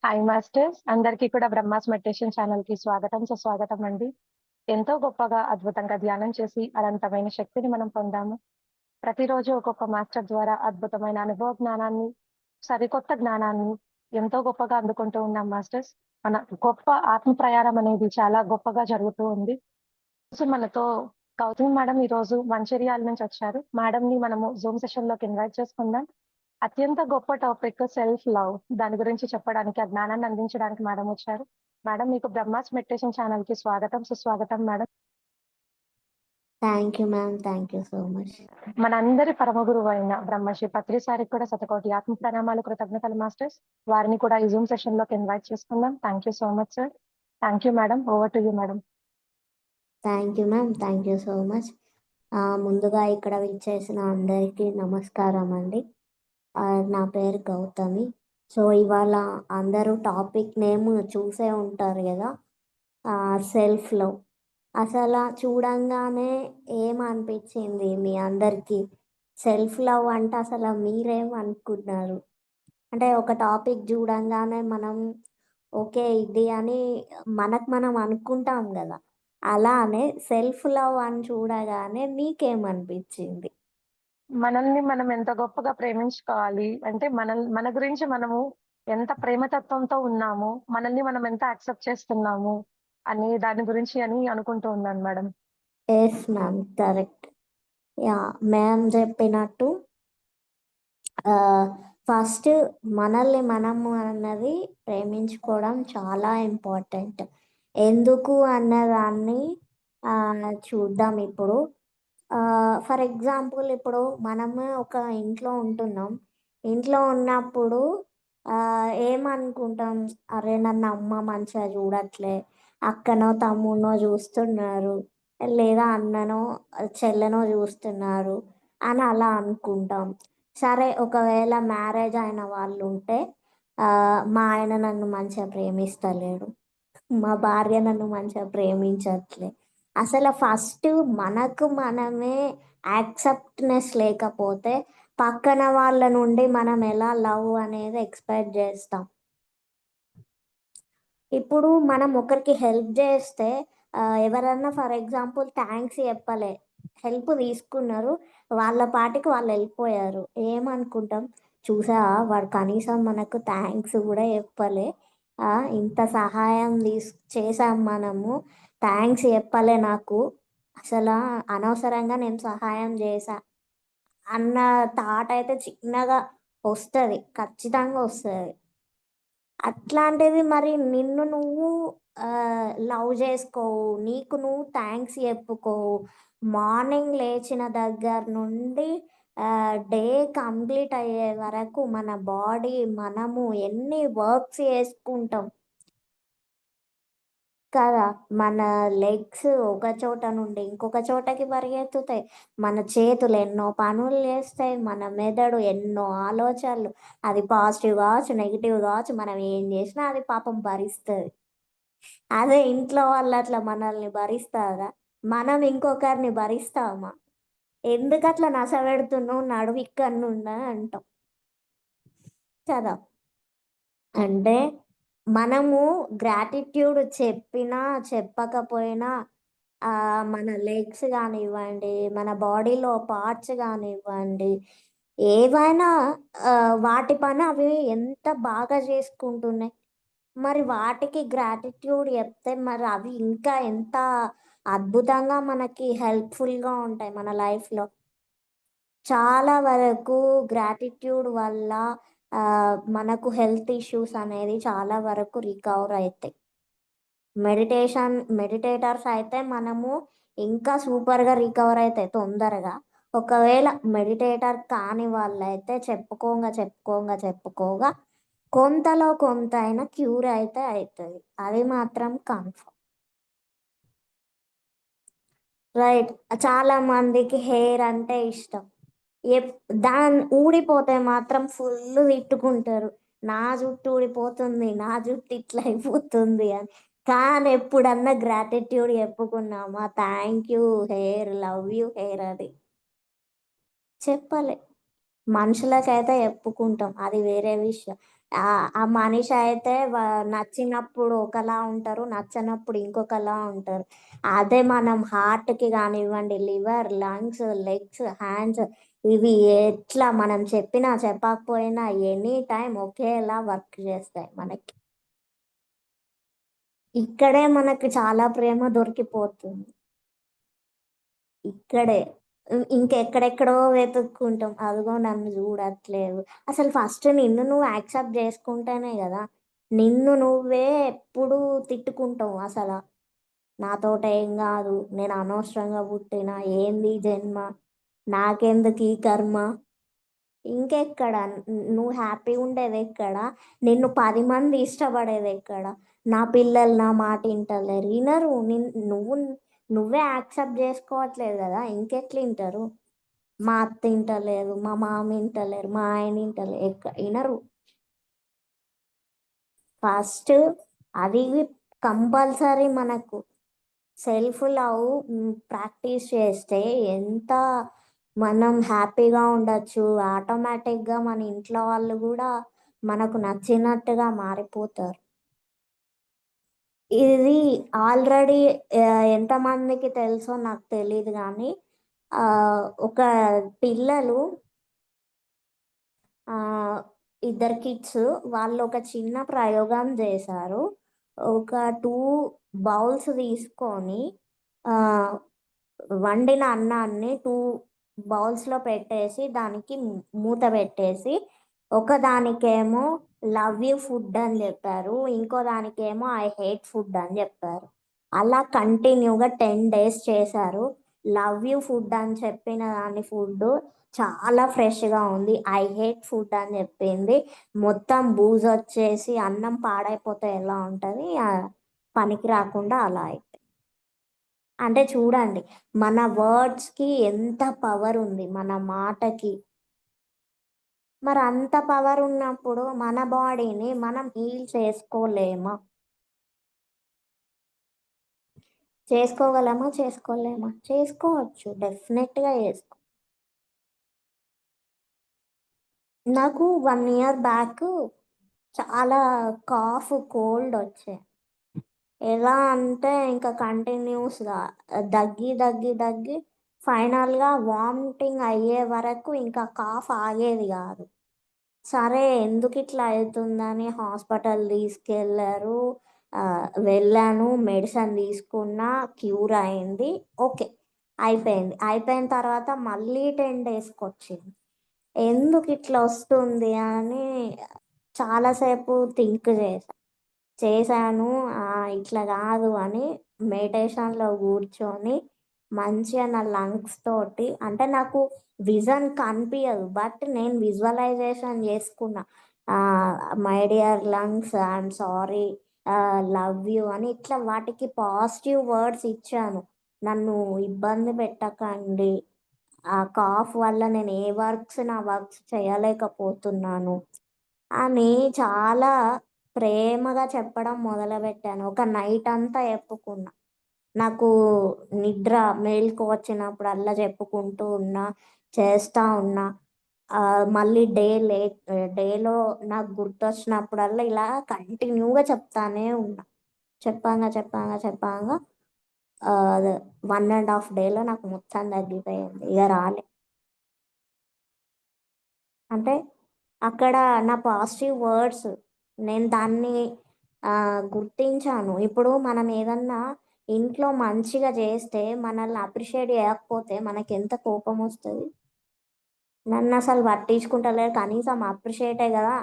Hi masters అందరికీ కూడా Brahma's meditation channel కి స్వాగతం సుస్వాగతం అండి. ఎంతో గొప్పగా అద్భుతంగా ధ్యానం చేసి అనంతమైన శక్తిని మనం పొందాము. ప్రతిరోజు ఒక్కొక్క మాస్టర్ ద్వారా అద్భుతమైన అనుభవ జ్ఞానాన్ని, సరికొత్త జ్ఞానాన్ని ఎంతో గొప్పగా అందుకుంటూ ఉన్నాం మాస్టర్స్. మన గొప్ప ఆత్మ ప్రయాణం అనేది చాలా గొప్పగా జరుగుతూ ఉంది. సో మనతో గౌతమి మేడం ఈరోజు మంచిర్యాల నుంచి వచ్చారు. మేడంని మనము జూమ్ సెషన్ లోకి ఇన్వైట్ చేసుకుందాం. అత్యంత గొప్ప టాపిక్ సెల్ఫ్ లవ్. దాని గురించి చెప్పడానికి, ఆ జ్ఞానాన్ని అందించడానికి మేడం వచ్చారు. మేడం మీకు బ్రహ్మాస్ మెడిటేషన్ ఛానల్ కి స్వాగతం, సుస్వాగతం madam. Thank you ma'am. Thank you so much. మనందరి పరమ గురువు అయిన బ్రహ్మశ్రీ పత్రి సారికి కూడా శతకోటి ఆత్మ ప్రణామాలు, కృతజ్ఞతలు మాస్టర్స్. వారిని కూడా ఈ జూమ్ సెషన్ లోకి ఇన్వైట్ చేసుకుందాం. Thank you so much sir. Thank you madam. Over to you madam. Thank you ma'am. Thank you so much. ముందుగా ఇక్కడ విచ్చేసిన అందరికీ నమస్కారం అండి. నా పేరు గౌతమి. సో ఇవాళ అందరూ టాపిక్ నేమ్ చూసే ఉంటారు కదా, సెల్ఫ్ లవ్. అసలు చూడంగానే ఏమనిపించింది మీ అందరికీ? సెల్ఫ్ లవ్ అంటే అసలు మీరేం అనుకున్నారు? అంటే ఒక టాపిక్ చూడంగానే మనం ఓకే ఇది అని మనకు మనం అనుకుంటాం కదా, అలానే సెల్ఫ్ లవ్ అని చూడగానే నీకేమనిపించింది? మనల్ని మనం ఎంత గొప్పగా ప్రేమించుకోవాలి అంటే, మన గురించి మనము ఎంత ప్రేమతత్వంతో ఉన్నాము, మనల్ని మనం ఎంత యాక్సెప్ట్ చేస్తున్నాము అనే దాని గురించి అని అనుకుంటూ ఉన్నాను madam. Yes ma'am, correct. Ya, ma'am చెప్పినట్టు ఫస్ట్ మనల్ని మనము అన్నది ప్రేమించుకోవడం చాలా ఇంపార్టెంట్. ఎందుకు అన్నదాన్ని చూద్దాం ఇప్పుడు. ఫర్ ఎగ్జాంపుల్ ఇప్పుడు మనము ఒక ఇంట్లో ఉంటున్నాం. ఇంట్లో ఉన్నప్పుడు ఏమనుకుంటాం, అరే నన్ను అమ్మ మంచిగా చూడట్లే, అక్కనో తమ్ముడినో చూస్తున్నారు, లేదా అన్ననో చెల్లెనో చూస్తున్నారు అని అలా అనుకుంటాం. సరే ఒకవేళ మ్యారేజ్ అయిన వాళ్ళు ఉంటే, మా ఆయన నన్ను మంచిగా ప్రేమిస్తలేడు, మా భార్య నన్ను మంచిగా ప్రేమించట్లే. అసలు ఫస్ట్ మనకు మనమే యాక్సెప్ట్‌నెస్ లేకపోతే పక్కన వాళ్ళ నుండి మనం ఎలా లవ్ అనేది ఎక్స్‌పెక్ట్ జేస్తాం. ఇప్పుడు మనం ఒకరికి హెల్ప్ జేస్తే ఎవరన్నా ఫర్ ఎగ్జాంపుల్ థ్యాంక్స్ చెప్పలే, హెల్ప్ తీసుకున్నారు, వాళ్ళ పాటికి వాళ్ళు వెళ్ళిపోయారు. ఏమనుకుంటాం, చూసావా వాడు కనీసం మనకు థ్యాంక్స్ కూడా చెప్పలే, ఇంత సహాయం చేసాం మనము, థ్యాంక్స్ చెప్పలే నాకు, అసలు అనవసరంగా నేను సహాయం చేశా అన్న థాట్ అయితే చిన్నగా వస్తుంది, ఖచ్చితంగా వస్తుంది. అట్లాంటిది మరి నిన్ను నువ్వు లవ్ చేసుకోవు, నీకు నువ్వు థ్యాంక్స్ చెప్పుకోవు. మార్నింగ్ లేచిన దగ్గర నుండి డే కంప్లీట్ అయ్యే వరకు మన బాడీ మనము ఎన్ని వర్క్స్ చేసుకుంటాం కదా. మన లెగ్స్ ఒక చోట నుండి ఇంకొక చోటకి పరిగెత్తుతాయి, మన చేతులు ఎన్నో పనులు చేస్తాయి, మన మెదడు ఎన్నో ఆలోచనలు, అది పాజిటివ్ కావచ్చు నెగిటివ్ కావచ్చు, మనం ఏం చేసినా అది పాపం భరిస్తుంది. అదే ఇంట్లో వాళ్ళు అట్లా మనల్ని భరిస్తారా? మనం ఇంకొకరిని భరిస్తామా? ఎందుకు అట్లా నస పెడుతున్నావు, నడువు ఇక్కడ నుండి అంటాం కదా. అంటే మనము గ్రాటిట్యూడ్ చెప్పినా చెప్పకపోయినా మన లెగ్స్ కానివ్వండి, మన బాడీలో పార్ట్స్ కానివ్వండి, ఏవైనా వాటి పని అవి ఎంత బాగా చేసుకుంటున్నాయి. మరి వాటికి గ్రాటిట్యూడ్ చెప్తే మరి అవి ఇంకా ఎంత అద్భుతంగా మనకి హెల్ప్ఫుల్గా ఉంటాయి మన లైఫ్లో. చాలా వరకు గ్రాటిట్యూడ్ వల్ల మనకు హెల్త్ ఇష్యూస్ అనేది చాలా వరకు రికవర్ అవుతాయి. మెడిటేటర్స్ అయితే మనము ఇంకా సూపర్గా రికవర్ అవుతాయి తొందరగా. ఒకవేళ మెడిటేటర్ కాని వాళ్ళైతే చెప్పుకోగా కొంతలో కొంత అయినా క్యూర్ అయితే అవుతుంది, అది మాత్రం కన్ఫర్మ్. రైట్. చాలా మందికి హెయిర్ అంటే ఇష్టం. దాన్ని ఊడిపోతే మాత్రం ఫుల్ తిట్టుకుంటారు, నా జుట్టు ఊడిపోతుంది, నా జుట్టు ఇట్లా అయిపోతుంది అని. కానీ ఎప్పుడన్నా గ్రాటిట్యూడ్ చెప్పుకున్నామా, thank you hair, love you hair అది చెప్పలే. మనుషులకైతే చెప్పుకుంటాం, అది వేరే విషయం. ఆ మనిషి అయితే నచ్చినప్పుడు ఒకలా ఉంటారు, నచ్చనప్పుడు ఇంకొకలా ఉంటారు. అదే మనం హార్ట్‌కి గానివ్వండి, లివర్, లంగ్స్, లెగ్స్, హ్యాండ్స్ ఇవి ఎట్లా మనం చెప్పినా, చెప్పకపోయినా ఎనీ టైమ్ ఒకేలా వర్క్ చేస్తాయి మనకి. ఇక్కడే మనకి చాలా ప్రేమ దొరికిపోతుంది. ఇక్కడే. ఇంకెక్కడెక్కడో వెతుక్కుంటాం. అదిగో నన్ను జూడట్లేదు. అసలు ఫస్ట్ నిన్ను నువ్వు యాక్సెప్ట్ జేసుకుంటేనే గదా! నిన్ను నువ్వే ఎప్పుడూ తిట్టుకుంటావు అసల. నాతోటేం గాదు. నేను అనవసరంగా పుట్టినా. ఏంది ఈ జన్మ. నాకెందుకీ కర్మ. ఇంకెక్కడ నువ్వు హ్యాపీగుండేదెక్కడ? నిన్ను 10 మంది ఇష్టపడేదెక్కడ? నా పిల్లలు నా మాట ఇంటలేరు. ఇనరు. నువ్వు నువ్వే యాక్సెప్ట్ జేసుకోవట్లేదు గదా! ఇంకెట్లింటరు? మా అత్త ఇంటలేదు, మా మామ ఇంటలేరు, మా ఆయన ఇనరు. ఫస్ట్ అది కంపల్సరీ మనకు. సెల్ఫ్ లవ్ ప్రాక్టీస్ చేస్తే ఎంత మనం హ్యాపీగా ఉండొచ్చు. ఆటోమేటిక్‌గా మన ఇంట్లో వాళ్ళు గూడా మనకు నచ్చినట్టుగా మారిపోతారు. ఇది ఆల్రెడీ ఎంతమందికి తెలుసో నాకు తెలీదు గానీ ఒక పిల్లలు ఆహ్, ఇద్దరు కిడ్స్ వాళ్ళొక చిన్న ప్రయోగం జేశారు. ఒక 2 బౌల్స్ తీసుకొని ఆహ్, వండిన అన్నాన్ని 2 బౌల్స్‌లో పెట్టేసి దానికి మూత పెట్టేసి, ఒకదానికేమో లవ్ యూ ఫుడ్ అని జెప్పారు. ఇంకో దానికేమో ఐ హేట్ ఫుడ్ అని జెప్పారు. అలా కంటిన్యూగా 10 డేస్ చేశారు. లవ్ యూ ఫుడ్ అని చెప్పిన దాని ఫుడ్డు చాలా ఫ్రెష్‌గా ఉంది. ఐ హేట్ ఫుడ్ అని జెప్పింది మొత్తం బూజొచ్చేసి అన్నం పాడైపోతే ఎలా ఉంటది, పనికి రాకుండా అలా అయిపోయింది. అంటే చూడండి, మన వర్డ్స్‌కి ఎంత పవరుంది. మన మాటకి. మరంత పవరున్నప్పుడు మన బాడీని మనం హీల్ చేసుకోలేమా? చేసుకోగలమా? చేసుకోలేమా? చేసుకోవచ్చు. డెఫినెట్‌గా నాకు 1 ఇయర్ బ్యాక్ చాలా కోల్డొచ్చాయి. ఎలా అంటే ఇంకా కంటిన్యూస్‌గా దగ్గి ఫైనల్‌గా వామిటింగ్ అయ్యే వరకు ఇంకా కాఫ్ ఆగేది గాదు. సరే ఎందుకిట్లా అయితుందని హాస్పిటల్ తీసుకెళ్లారు. వెళ్ళాను. మెడిసిన్ తీసుకున్నా. క్యూర్ అయింది. ఓకే. అయిపోయింది. అయిపోయిన తర్వాత మళ్ళీ 10 డేస్‌కొచ్చింది. ఎందుకిట్లా ఒస్తుంది అని చాలా సేపు థింక్ చేశా. చేశాను. ఇట్లా గాదు అని మెడిటేషన్‌లో గూర్చొని మంచిగా నా లంగ్స్ తోటి అంటే నాకు విజన్ కనిపియదు. బట్ నేను విజువలైజేషన్ జేసుకున్నా. My dear lungs I'm sorry, love you అని ఇట్లా వాటికి పాజిటివ్ వర్డ్స్ ఇచ్చాను. నన్ను ఇబ్బంది పెట్టకండి. ఆ కాఫ్ వల్ల నేను నా వర్క్స్ చేయలేకపోతున్నాను అని చాలా ప్రేమగా చెప్పడం మొదలుపెట్టాను. ఒక నైటంతా చెప్పుకున్నా. నాకు నిద్ర మేలుకువ వచ్చినప్పుడల్లా చెప్పుకుంటూ ఉన్నా, చేస్తా ఉన్నా. మళ్ళీ డేలో నాకు గుర్తొచ్చినప్పుడల్లా ఇలా కంటిన్యూగా చెప్తానే ఉన్నా. చెప్పంగా 1 ½ డేలో నాకు మొత్తం తగ్గిపోయింది. ఇగ రాలే. అంటే అక్కడ నా పాజిటివ్ వర్డ్స్ నేను దాన్ని గుర్తించాను. ఇప్పుడు మనం ఏదన్నా ఇంట్లో మంచిగా చేస్తే మనల్ని అప్రిషియేట్ చేయకపోతే మనకెంత కోపమొస్తది? నన్నసలు పట్టించుకుంటలేరు. కనీసం అప్రిషియేటే గదా!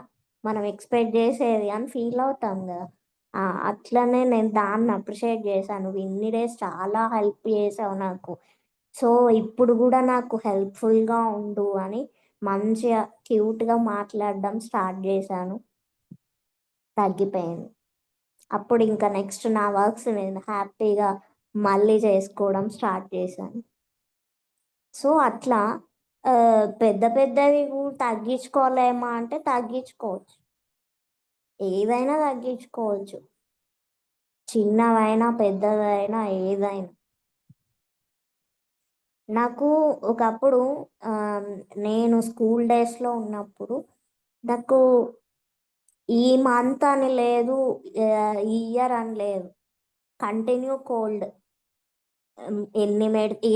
మనం ఎక్స్‌పెక్ట్ జేసేది అని ఫీల్ అవుతాం గదా! అట్లనే నేను దాన్ని అప్రిషియేట్ జేశాను. నువ్వు ఇన్ని డేస్ చాలా హెల్ప్ చేసావు నాకు. సో, ఇప్పుడు గూడా నాకు హెల్ప్‌ఫుల్‌గా ఉండు అని మంచిగా క్యూట్‌గా మాట్లాడడం స్టార్ట్ జేశాను. తగ్గిపోయింది. అప్పుడింక నెక్స్ట్ నా వర్క్స్ నేను హ్యాపీగా మళ్ళీ చేసుకోవడం స్టార్ట్ చేశాను. సో, అట్లా పెద్ద పెద్దవి తగ్గించుకోలేమా అంటే తగ్గించుకోవచ్చు. ఏదైనా తగ్గించుకోవచ్చు. చిన్నవైనా, పెద్దదైనా ఏదైనా. నాకు ఒకప్పుడు ఆహ్, నేను స్కూల్ డేస్‌లో ఉన్నప్పుడు నాకు ఈ మంత్ అని లేదు, ఈ ఇయర్ అని లేదు, కంటిన్యూ కోల్డ్.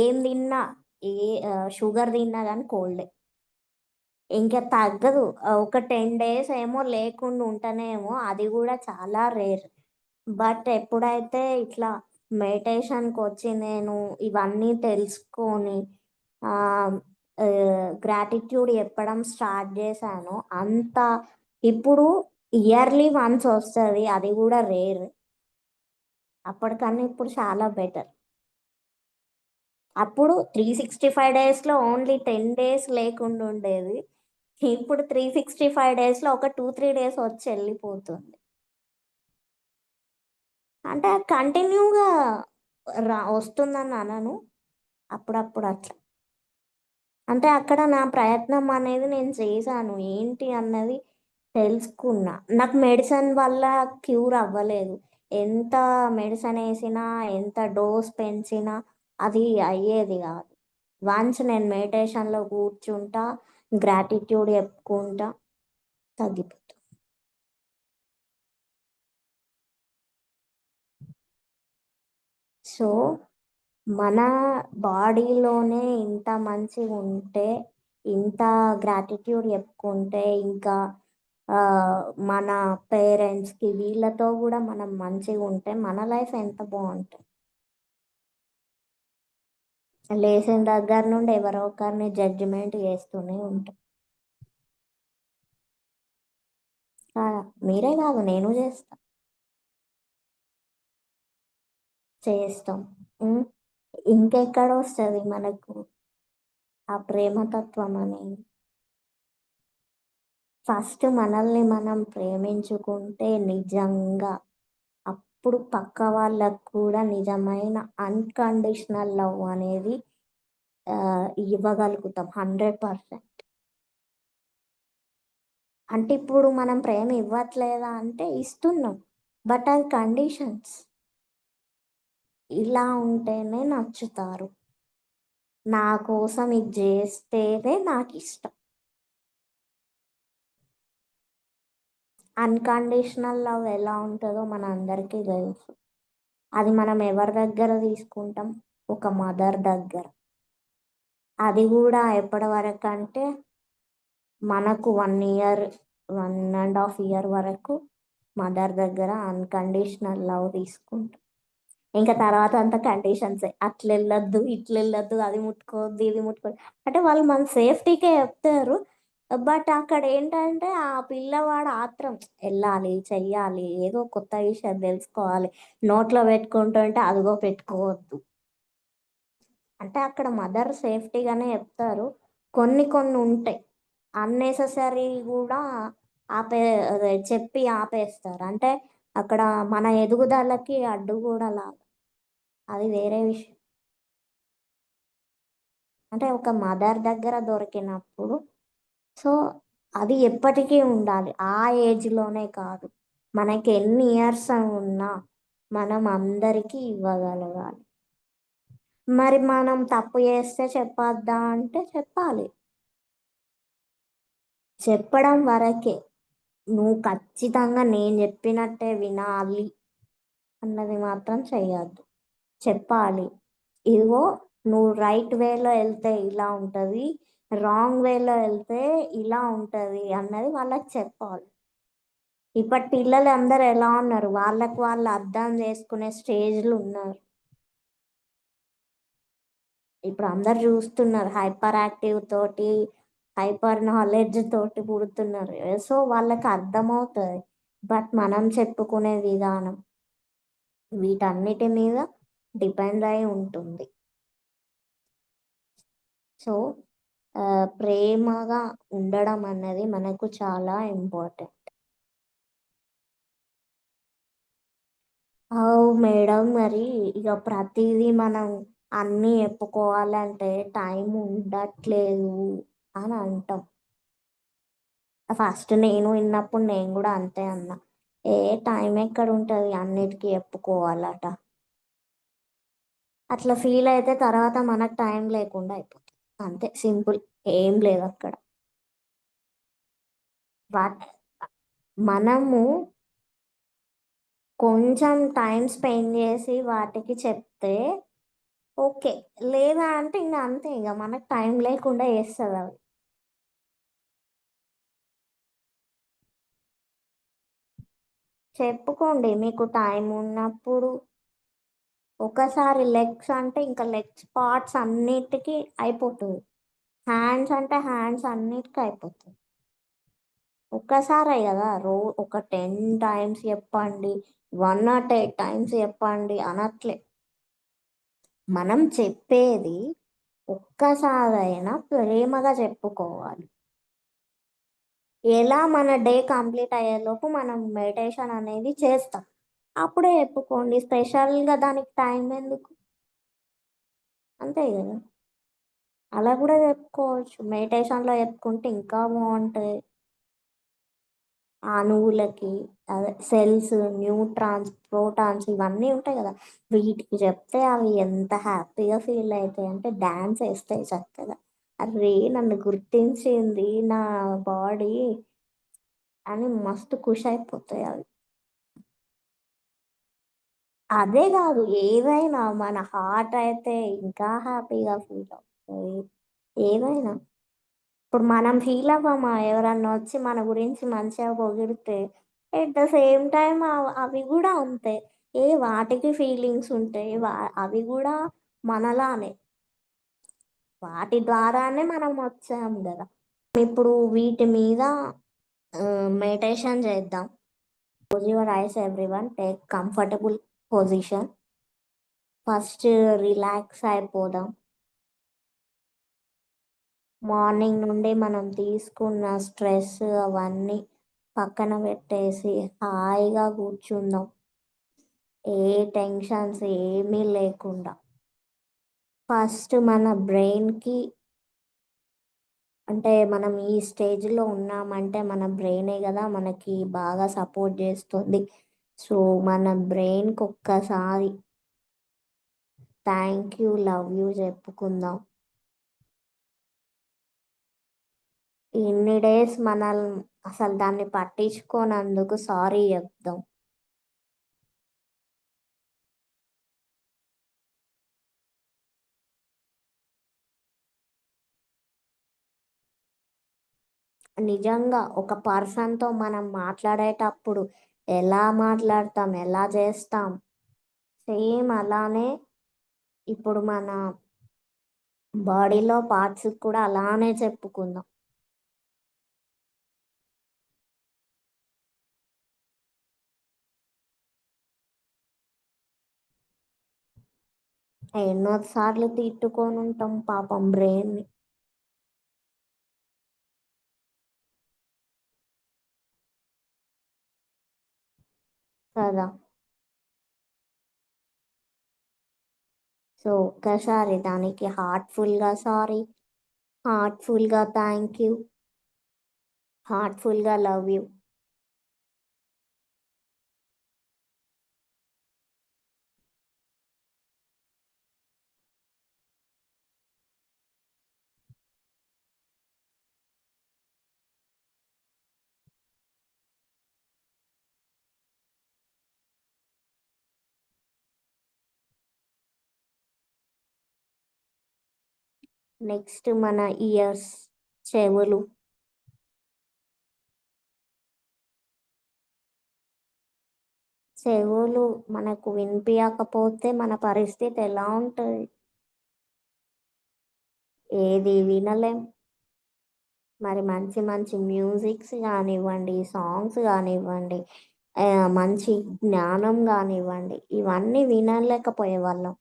ఏం తిన్నా, ఏ షుగర్ తిన్నా కానీ కోల్డ్ ఇంకా తగ్గదు. ఒక 10 days ఏమో లేకుండా ఉంటేనేమో అది కూడా చాలా రేర్. బట్ ఎప్పుడైతే ఇట్లా మెడిటేషన్కి వచ్చి నేను ఇవన్నీ తెలుసుకొని గ్రాటిట్యూడ్ చెప్పడం స్టార్ట్ చేశాను, అంత ఇప్పుడు ఇయర్లీ వన్స్ వస్తుంది, అది కూడా రేర్. అప్పటికన్నా ఇప్పుడు చాలా బెటర్. అప్పుడు 365 daysలో ఓన్లీ 10 days లేకుండా ఉండేది, ఇప్పుడు 365 daysలో ఒక 2-3 days వచ్చి వెళ్ళిపోతుంది. అంటే కంటిన్యూగా వస్తుందని అనను, అప్పుడప్పుడు అట్లా. అంటే అక్కడ నా ప్రయత్నం అనేది నేను చేశాను, ఏంటి అన్నది తెలుసుకున్నా. నాకు మెడిసిన్ వల్ల క్యూర్ అవ్వలేదు. ఎంత మెడిసిన్ వేసినా, ఎంత డోస్ పెంచినా అది అయ్యేది కాదు. వన్స్ నేను మెడిటేషన్లో కూర్చుంటా, గ్రాటిట్యూడ్ చెప్పుకుంటా, తగ్గిపోతుంది. సో మన బాడీలోనే ఇంత మంచిగా ఉంటే, ఇంత గ్రాటిట్యూడ్ చెప్పుకుంటే, ఇంకా మన పేరెంట్స్కి వీళ్ళతో కూడా మనం మంచిగా ఉంటే మన లైఫ్ ఎంత బాగుంటుంది. లేచిన దగ్గర నుండి ఎవరో ఒకరిని జడ్జిమెంట్ చేస్తూనే ఉంటాం. మీరే కాదు, నేను చేస్తాం. ఇంకెక్కడ వస్తుంది మనకు ఆ ప్రేమతత్వం అనేది? ఫస్ట్ మనల్ని మనం ప్రేమించుకుంటే నిజంగా, అప్పుడు పక్క వాళ్ళకు కూడా నిజమైన అన్కండిషనల్ లవ్ అనేది ఇవ్వగలుగుతాం 100%. అంటే ఇప్పుడు మనం ప్రేమ ఇవ్వట్లేదా అంటే ఇస్తున్నాం, బట్ అది కండిషన్స్. ఇలా ఉంటేనే నచ్చుతారు, నా కోసం ఇది చేస్తేనే నాకు ఇష్టం. అన్కండిషనల్ లవ్ ఎలా ఉంటుందో మన అందరికీ తెలుసు. అది మనం ఎవరి దగ్గర తీసుకుంటాం? ఒక మదర్ దగ్గర. అది కూడా ఎప్పటి వరకు అంటే మనకు 1 year, 1.5 year వరకు మదర్ దగ్గర అన్కండిషనల్ లవ్ తీసుకుంటాం. ఇంకా తర్వాత అంతా కండిషన్స్, అట్లా వెళ్ళొద్దు, ఇట్లా వెళ్ళొద్దు, అది ముట్టుకోవద్దు, ఇది ముట్టుకోవద్దు అంటే వాళ్ళు మన సేఫ్టీకే చెప్తారు. బట్ అక్కడ ఏంటంటే ఆ పిల్లవాడు ఆత్రం, వెళ్ళాలి, చెయ్యాలి, ఏదో కొత్త విషయం తెలుసుకోవాలి, నోట్లో పెట్టుకుంటుంటే అదిగో పెట్టుకోవద్దు అంటే అక్కడ మదర్ సేఫ్టీగానే చెప్తారు. కొన్ని కొన్ని ఉంటాయి అన్నెసెసరీ కూడా అదే చెప్పి ఆపేస్తారు. అంటే అక్కడ మన ఎదుగుదలకి అడ్డు కూడా లాగా, అది వేరే విషయం. అంటే ఒక మదర్ దగ్గర దొరికినప్పుడు, సో అది ఎప్పటికీ ఉండాలి, ఆ ఏజ్లోనే కాదు, మనకి ఎన్ని ఇయర్స్ ఉన్నా మనం అందరికీ ఇవ్వగలగాలి. మరి మనం తప్పు చేస్తే చెప్పొద్దా అంటే చెప్పాలి, చెప్పడం వరకే. నువ్వు ఖచ్చితంగా నేను చెప్పినట్టే వినాలి అన్నది మాత్రం చెయ్యొద్దు. చెప్పాలి, ఇదిగో నువ్వు రైట్ వేలో వెళ్తే ఇలా ఉంటుంది, రాంగ్ వేలో వెళ్తే ఇలా ఉంటుంది అన్నది వాళ్ళకి చెప్పాలి. ఇప్పటి పిల్లలు అందరు ఎలా ఉన్నారు, వాళ్ళకు వాళ్ళు అర్థం చేసుకునే స్టేజ్లు ఉన్నారు. ఇప్పుడు అందరు చూస్తున్నారు, హైపర్ యాక్టివ్ తోటి, హైపర్ నాలెడ్జ్ తోటి పుడుతున్నారు. సో వాళ్ళకి అర్థమవుతుంది. బట్ మనం చెప్పుకునే విధానం వీటన్నిటి మీద డిపెండ్ అయి ఉంటుంది. సో ప్రేమగా ఉండడం అన్నది మనకు చాలా ఇంపార్టెంట్. మేడం, మరి ఇక ప్రతిదీ మనం అన్నీ చెప్పుకోవాలంటే టైం ఉండట్లేదు అని అంటాం. ఫస్ట్ నేను విన్నప్పుడు నేను కూడా అంతే అన్నా, ఏ టైం ఎక్కడ ఉంటుంది అన్నిటికీ చెప్పుకోవాలట. అట్లా ఫీల్ అయితే తర్వాత మనకు టైం లేకుండా అయిపోతుంది, అంతే సింపుల్, ఏం లేదు అక్కడ. వాట్ మనము కొంచెం టైం స్పెండ్ చేసి వాటికి చెప్తే ఓకే. లేదా అంటే ఇంక అంతే, ఇక మనకు టైం లేకుండా చేస్తది అవి. చెప్పుకోండి మీకు టైం ఉన్నప్పుడు. ఒకసారి లెగ్స్ అంటే ఇంకా లెగ్స్ పార్ట్స్ అన్నిటికీ అయిపోతుంది. హ్యాండ్స్ అంటే హ్యాండ్స్ అన్నిటికీ అయిపోతుంది. ఒక్కసారే కదా ఒక 10 టైమ్స్ చెప్పండి, 108 టైమ్స్ చెప్పండి అనట్లే. మనం చెప్పేది ఒక్కసారైనా ప్రేమగా చెప్పుకోవాలి. ఎలా మన డే కంప్లీట్ అయ్యేలోపు మనం మెడిటేషన్ అనేది చేస్తాం. అప్పుడే చెప్పుకోండి. స్పెషల్‌గా దానికి టైం ఎందుకు? అంతే కదా! అలా కూడా చెప్పుకోవచ్చు. మెడిటేషన్‌లో చెప్పుకుంటే ఇంకా బావుంటది. అణువులకి అదే సెల్స్, న్యూట్రాన్స్, ప్రోటాన్స్ ఇవన్నీ ఉంటాయి కదా! వీటికి చెప్తే అవి ఎంత హ్యాపీగా ఫీల్ అయితాయంటే డాన్స్ ఏస్తాయి చక్కగా. అర్రే! నన్ను గుర్తించింది నా బాడీ అని మస్తు ఖుషి అయిపోతాయి అవి. అదే కాదు, ఏదైనా మన హార్ట్ అయితే ఇంకా హ్యాపీగా ఫీల్ అవుతది. ఏదైనా. ఇప్పుడు మనం ఫీల్ అవ్వమా? ఎవరన్నా వచ్చి మన గురించి మంచిగా పొగిడితే, ఎట్ ద సేమ్ టైమ్ అవి గూడా అంతే. వాటికి ఫీలింగ్స్ ఉంటాయి. అవి గూడా మనలానే. వాటి ద్వారానే మనం వచ్చాం గదా! ఇప్పుడు వీటి మీద మెడిటేషన్ చేద్దాం. Close your eyes everyone. Take comfortable position. First relax అయిపోదాం. మార్నింగ్ నుండి మనం తీసుకున్న స్ట్రెస్ అవన్నీ పక్కన పెట్టేసి హాయిగా కూర్చుందాం. ఏ టెన్షన్స్ ఏమీ లేకుండా. ఫస్ట్ మన బ్రెయిన్‌కి, అంటే మనం ఈ స్టేజ్‌లో ఉన్నామంటే మన బ్రెయినే గదా మనకి బాగా సపోర్ట్ జేస్తుంది. సో, మన బ్రెయిన్‌కి ఒక్కసారి థ్యాంక్ యూ, లవ్ యూ చెప్పుకుందాం. ఇన్ని డేస్ అసలు దాన్ని పట్టించుకోనందుకు సారీ చెప్దాం. నిజంగా ఒక పర్సన్‌తో మనం మాట్లాడేటప్పుడు ఎలా మాట్లాడతాం, ఎలా చేస్తాం, సేమ్ అలానే ఇప్పుడు మన బాడీలో పార్ట్స్‌కి కూడా అలానే చెప్పుకుందాం. ఎన్నో సార్లు తిట్టుకొనుంటాం పాపం బ్రెయిన్‌ని. కదా! సో, ఒక్కసారి దానికి హార్ట్‌ఫుల్‌గా సారీ, హార్ట్‌ఫుల్‌గా థ్యాంక్ యూ, హార్ట్‌ఫుల్‌గా లవ్ యూ. నెక్స్ట్ మన ఇయర్స్, చెవులు. చెవులు మనకు వినిపియకపోతే మన పరిస్థితి ఎలా ఉంటది? ఏది వినలేం. మరి మంచి మంచి మ్యూజిక్స్ గానివ్వండి, సాంగ్స్ గానివ్వండి, మంచి జ్ఞానం గానివ్వండి, ఇవన్నీ వినలేకపోయేవాళ్ళం.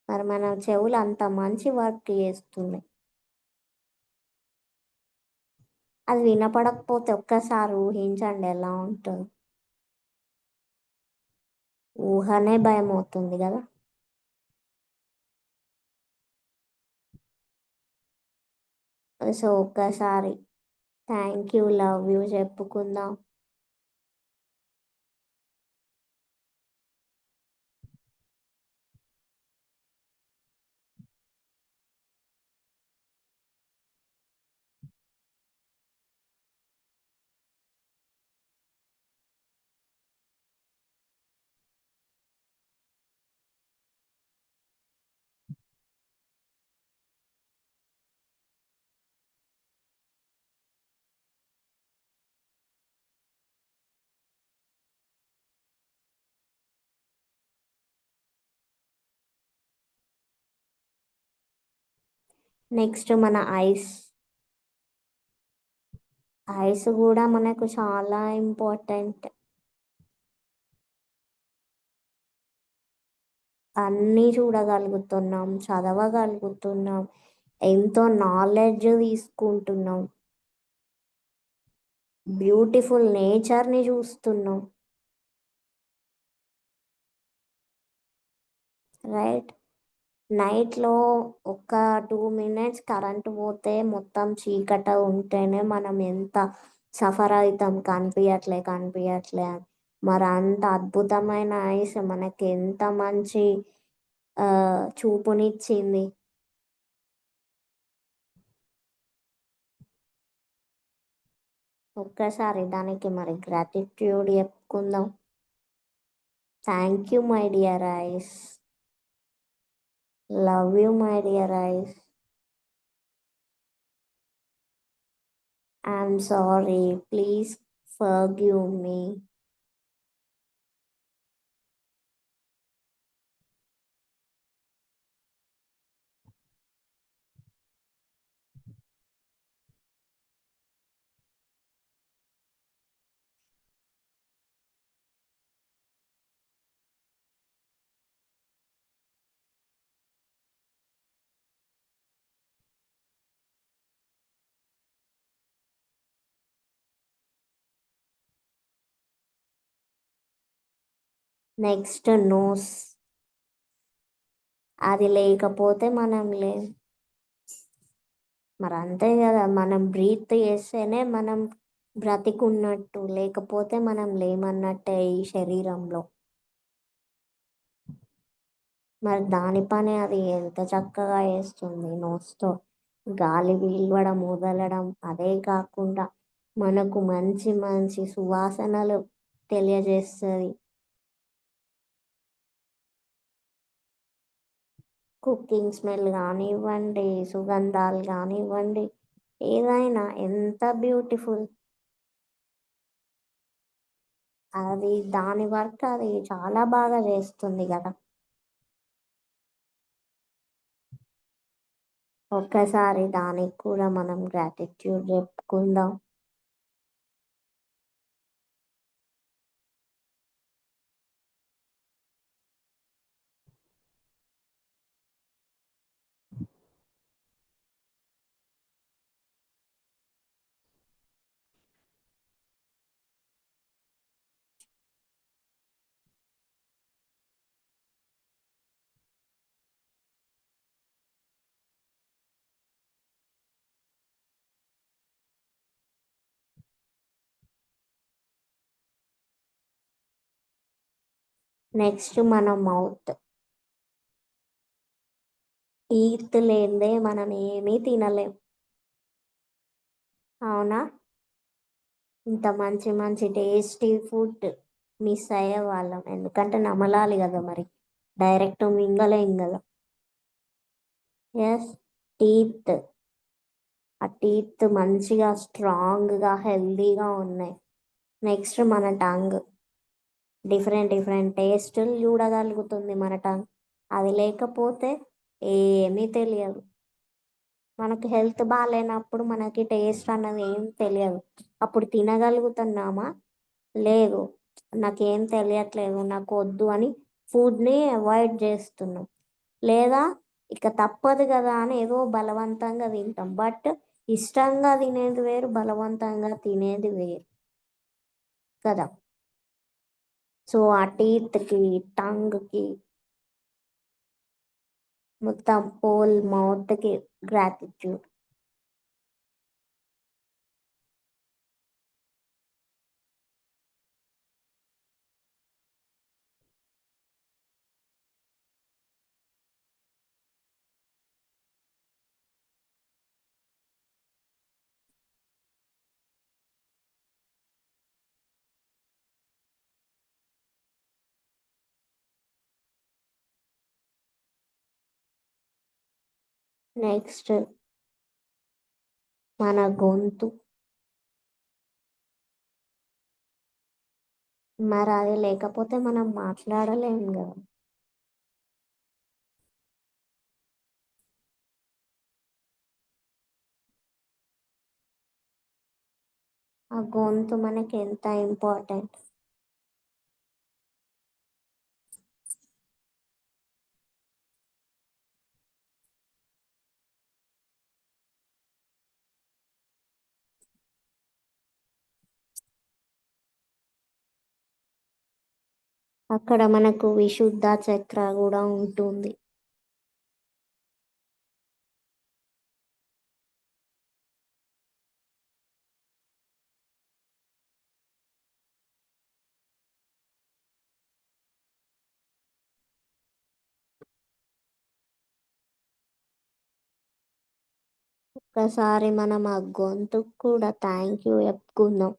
మరి మన చెవులు అంత మంచి వర్క్ చేస్తున్నాయి. అది వినపడకపోతే ఒక్కసారి ఊహించండి ఎలా ఉంటదో. ఊహనే భయమవుతుంది గదా! సో, ఒక్కసారి థ్యాంక్ యూ, లవ్ యూ చెప్పుకుందాం. నెక్స్ట్ మన ఐస్. ఐస్ కూడా మనకు చాలా ఇంపార్టెంట్. అన్నీ చూడగలుగుతున్నాం, చదవగలుగుతున్నాం, ఎంతో నాలెడ్జ్ తీసుకుంటున్నాం, బ్యూటిఫుల్ నేచర్ని చూస్తున్నాం, రైట్. నైట్లో ఒక 2 మినిట్స్ కరెంట్ పోతే మొత్తం చీకట ఉంటేనే మనం ఎంత సఫర్ అవుతాం, కనిపించట్లే అని. మరి అంత అద్భుతమైన ఐస్ మనకి ఎంత మంచి చూపునిచ్చింది. ఒక్కసారి దానికి మరి గ్రాటిట్యూడ్ చెప్పుకుందాం. Thank you my dear eyes, love you my dear eyes, I'm sorry, please forgive me. Next nose. అది లేకపోతే మనం లేం. మరి అంతే కదా, మనం బ్రీత్ చేస్తేనే మనం బ్రతికున్నట్టు, లేకపోతే మనం లేమన్నట్టే ఈ శరీరంలో. మరి దాని పని అది ఎంత చక్కగా చేస్తుంది, నోస్తో గాలి పీల్వడం వదలడం. అదే కాకుండా మనకు మంచి మంచి సువాసనలు తెలియజేస్తుంది. కుకింగ్ స్మెల్ కానివ్వండి, సుగంధాలు కానివ్వండి, ఏదైనా ఎంత బ్యూటిఫుల్. అది దాని వర్క్ అది చాలా బాగా చేస్తుంది కదా. ఒక్కసారి దానికి కూడా మనం గ్రాటిట్యూడ్ చెప్పుకుందాం. నెక్స్ట్ మన మౌత్. టీత్ లేదే మనం ఏమీ తినలేం, అవునా. ఇంత మంచి మంచి టేస్టీ ఫుడ్ మిస్ అయ్యే వాళ్ళం, ఎందుకంటే నమలాలి కదా, మరి డైరెక్ట్ మింగలేం కదా. Yes, teeth. ఆ టీత్ మంచిగా స్ట్రాంగ్గా హెల్దీగా ఉన్నాయి. నెక్స్ట్ మన టంగ్. డిఫరెంట్ డిఫరెంట్ టేస్టులు చూడగలుగుతుంది మన టంగ్. అది లేకపోతే ఏమీ తెలియదు. మనకు హెల్త్ బాగాలేనప్పుడు మనకి టేస్ట్ అన్నది ఏం తెలియదు. అప్పుడు తినగలుగుతున్నామా, లేదు, నాకేం తెలియట్లేదు, నాకు వద్దు అని ఫుడ్ని అవాయిడ్ చేస్తున్నాం. లేదా ఇక తప్పదు కదా అని ఏదో బలవంతంగా తింటాం. బట్ ఇష్టంగా తినేది వేరు, బలవంతంగా తినేది వేరు కదా. సో ఆ టీత్కి, టంగ్కి, మొత్తం హోల్ మౌత్కి గ్రాటిట్యూడ్. నెక్స్ట్ మన గొంతు. మరి అది లేకపోతే మనం మాట్లాడలేం కదా. ఆ గొంతు మనకి ఎంత ఇంపార్టెంట్. అక్కడ మనకు విశుద్ధ చక్ర కూడా ఉంటుంది. ఒక్కసారి మనం ఆ గొంతుకు కూడా థ్యాంక్ యూ చెప్పుకుందాం.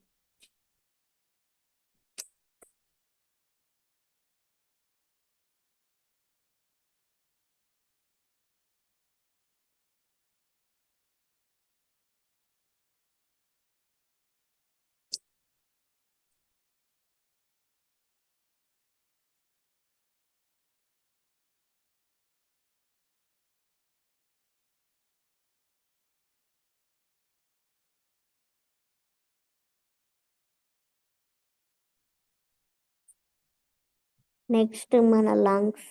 నెక్స్ట్ మన లంగ్స్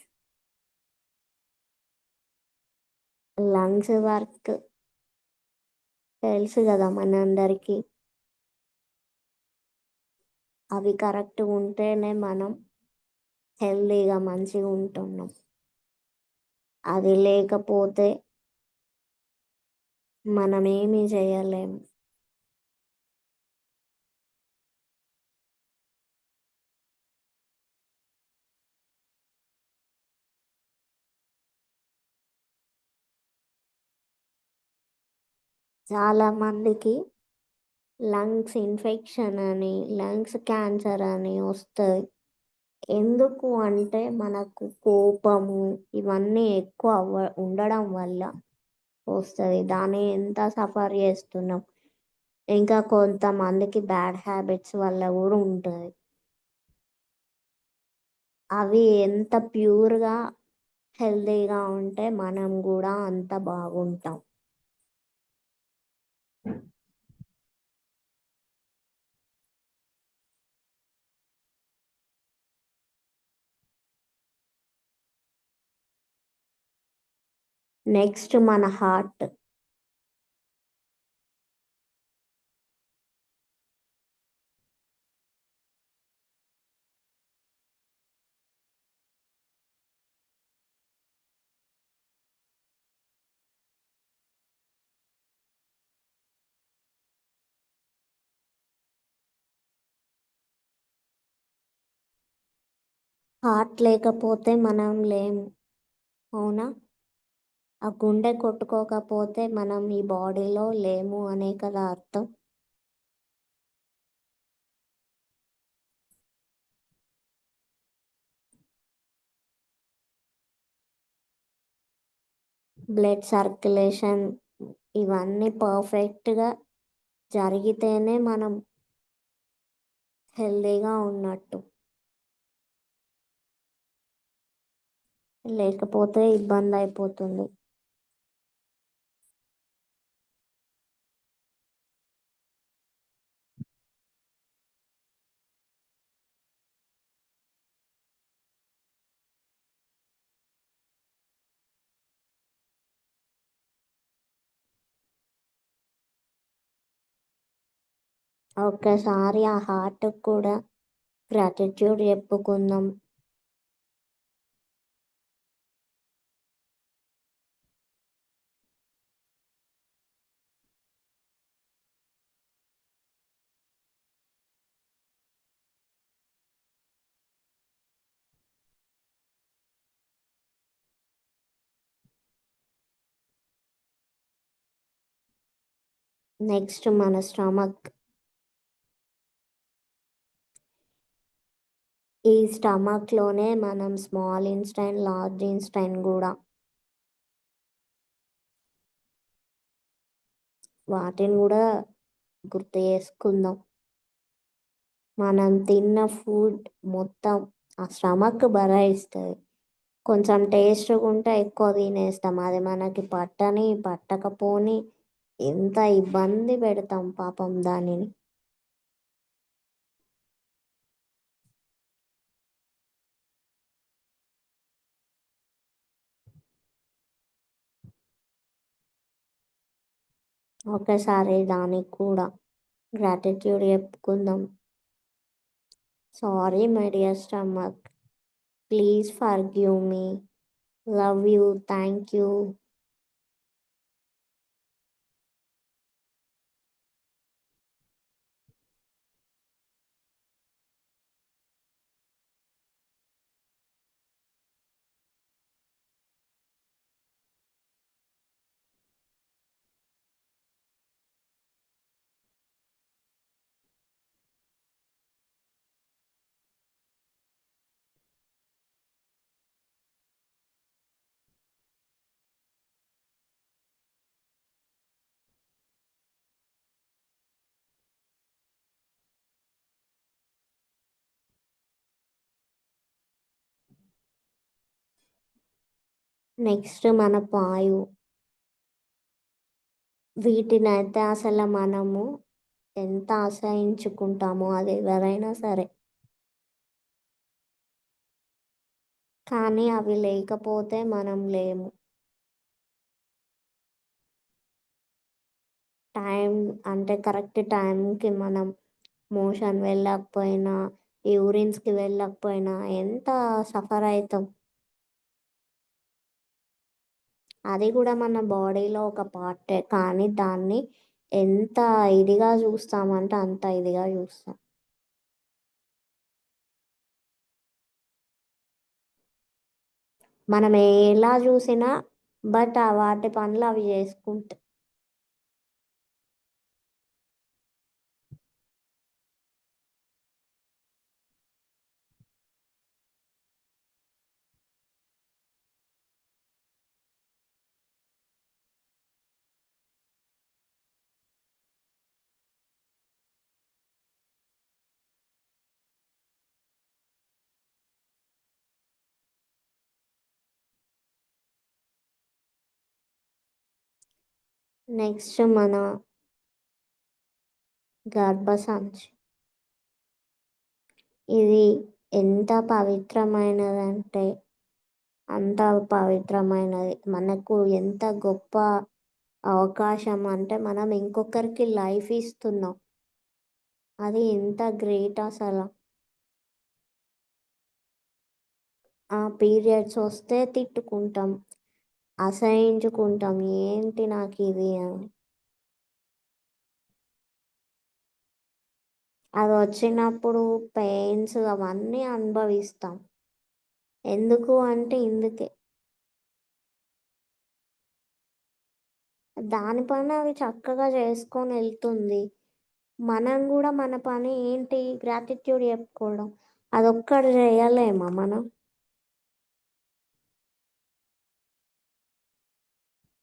వర్క్ తెలుసు కదా మనందరికీ. అవి కరెక్ట్ ఉంటేనే మనం హెల్దీగా మంచిగా ఉంటున్నాం. అది లేకపోతే మనం ఏమీ చేయలేము. చాలా మందికి లంగ్స్ ఇన్ఫెక్షన్ అని, లంగ్స్ క్యాన్సర్ అని వస్తుంది. ఎందుకు అంటే మనకు కోపము ఇవన్నీ ఎక్కువ ఉండడం వల్ల వస్తుంది. దాన్ని ఎంత సఫర్ చేస్తున్నాం. ఇంకా కొంతమందికి బ్యాడ్ హ్యాబిట్స్ వల్ల కూడా ఉంటుంది. అవి ఎంత ప్యూర్గా హెల్తీగా ఉంటే మనం కూడా అంత బాగుంటాం. నెక్స్ట్ మన హార్ట్. హార్ట్ లేకపోతే మనం లేము, అవునా? ఆ గుండె కొట్టుకోకపోతే మనం ఈ బాడీలో లేము అనే కదా అర్థం. బ్లడ్ సర్క్యులేషన్ ఇవన్నీ పర్ఫెక్ట్గా జరిగితేనే మనం హెల్దీగా ఉన్నట్టు. లేకపోతే ఇబ్బంది అయిపోతుంది. ఒక్కసారి ఆ హార్ట్ కూడా గ్రాటిట్యూడ్ చెప్పుకుందాం. నెక్స్ట్ మన స్టమక్. ఈ స్టమక్లోనే మనం స్మాల్ ఇన్స్టైన్, లార్జ్ ఇన్స్టైన్ కూడా వాటిని కూడా గుర్తు చేసుకుందాం. మనం తిన్న ఫుడ్ మొత్తం ఆ స్టమక్ భరాయిస్తుంది. కొంచెం టేస్ట్ ఉంటే ఎక్కువ తినేస్తాం. అది మనకి పట్టకపోని ఎంత ఇబ్బంది పెడతాం పాపం దానిని. ఒకసారి దానికి కూడా గ్రాటిట్యూడ్ చెప్పుకుందాం. Sorry my dear stomach, please forgive me, love you, thank you. Next మన పాయు. వీటినైతే అసలు మనము ఎంత ఆశ్రయించుకుంటామో అది ఎవరైనా సరే, కానీ అవి లేకపోతే మనం లేము. టైం అంటే కరెక్ట్ టైంకి మనం మోషన్ వెళ్ళకపోయినా, యూరిన్స్కి వెళ్ళకపోయినా ఎంత సఫర్ అవుతాం. అది కూడా మన బాడీలో ఒక పార్టే, కానీ దాన్ని ఎంత ఇదిగా చూస్తామంటే అంత ఇదిగా చూస్తాం. మనం ఎలా చూసినా బట్ వాటి పనులు అవి చేసుకుంటాయి. నెక్స్ట్ మన గర్భసంచి. ఇది ఎంత పవిత్రమైనదంటే అంత పవిత్రమైనది. మనకు ఎంత గొప్ప అవకాశం అంటే మనం ఇంకొకరికి లైఫ్ ఇస్తున్నాం. అది ఎంత గ్రేట్ అసలు. ఆ పీరియడ్స్ వస్తే తిట్టుకుంటాం, అసహించుకుంటాం, ఏంటి నాకు ఇది అని. అది వచ్చినప్పుడు పెయిన్స్ అవన్నీ అనుభవిస్తాం. ఎందుకు అంటే ఇందుకే, దాని పని అవి చక్కగా చేసుకొని వెళ్తుంది. మనం కూడా మన పని ఏంటి, గ్రాటిట్యూడ్ చెప్పుకోవడం. అదొక్కటి చేయలేమా మనం?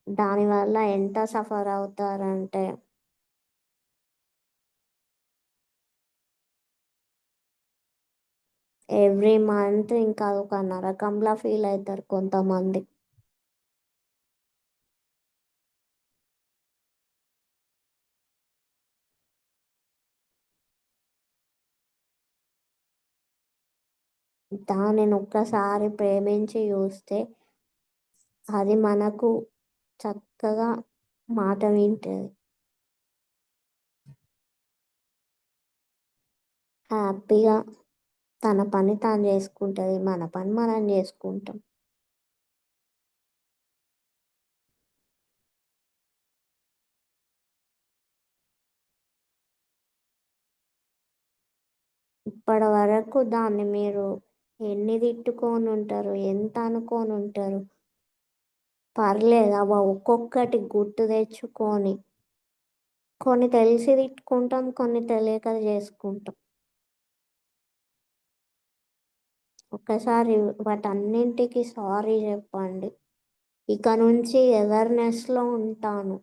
దానివల్ల ఎంత సఫర్ అవుతారంటే ఎవ్రీ మంత్ ఇంకా ఒక నరకంలా ఫీల్ అవుతారు కొంతమంది. దానిని ఒక్కసారి ప్రేమించి చూస్తే అది మనకు చక్కగా మాట వింటది, హ్యాపీగా తన పని తాను చేసుకుంటుంది, మన పని మనం చేసుకుంటాం. ఇప్పటి వరకు దాన్ని మీరు ఎన్ని తిట్టుకొని ఉంటారు, ఎంత అనుకొని ఉంటారు. పర్లేదు అవ ఒక్కొక్కటి గుర్తు తెచ్చుకొని, కొన్ని తెలిసి తిట్టుకుంటాం, కొన్ని తెలియక చేసుకుంటాం. ఒక్కసారి వాటన్నింటికి సారీ చెప్పండి. ఇక నుంచి అవేర్నెస్లో ఉంటాను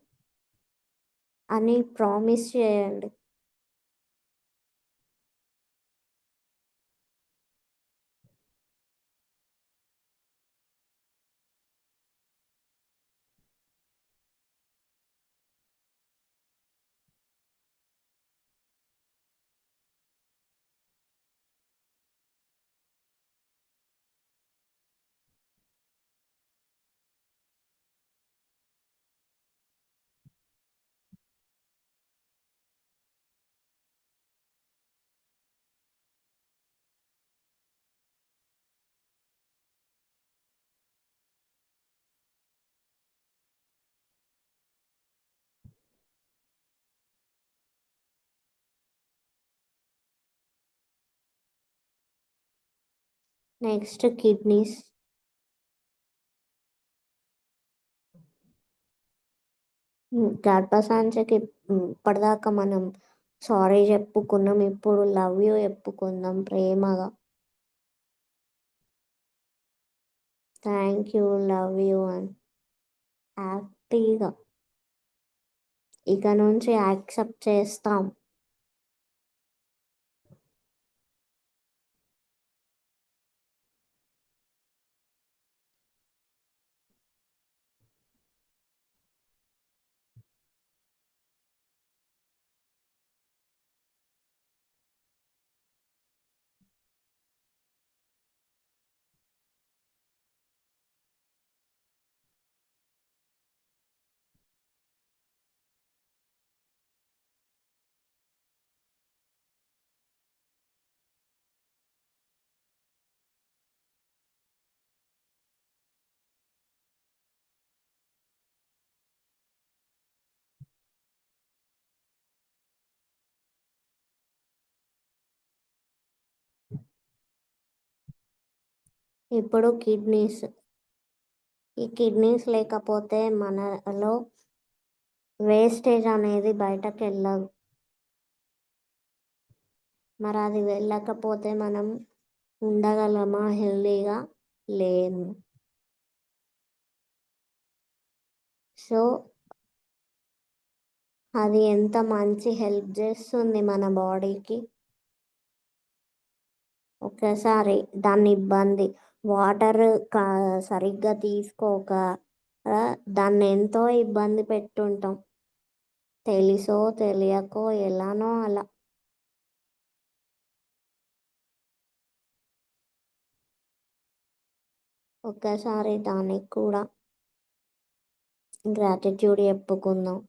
అని ప్రామిస్ చేయండి. Next kidneys. గర్భసంచికి ఇప్పటిదాకా మనం సారీ చెప్పుకున్నాం, ఇప్పుడు లవ్ యూ చెప్పుకుందాం ప్రేమగా. థ్యాంక్ యూ, లవ్ యూ అని హ్యాపీగా ఇక నుంచి యాక్సెప్ట్ చేస్తాం. ఇప్పుడు కిడ్నీస్. ఈ కిడ్నీస్ లేకపోతే మనలో వేస్టేజ్ అనేది బయటకు వెళ్ళదు. మరి అది వెళ్ళకపోతే మనం ఉండగలమా? హెల్దీగా లేము. సో అది ఎంత మంచి హెల్ప్ చేస్తుంది మన బాడీకి. ఒకేసారి దాన్ని ఇబ్బంది వాటర్ సరిగ్గా తీసుకోక దాన్ని ఎంతో ఇబ్బంది పెట్టుంటాం, తెలుసో తెలియకో ఎలానో అలా. ఒక్కసారి దానికి కూడా గ్రాటిట్యూడ్ చెప్పుకుందాం.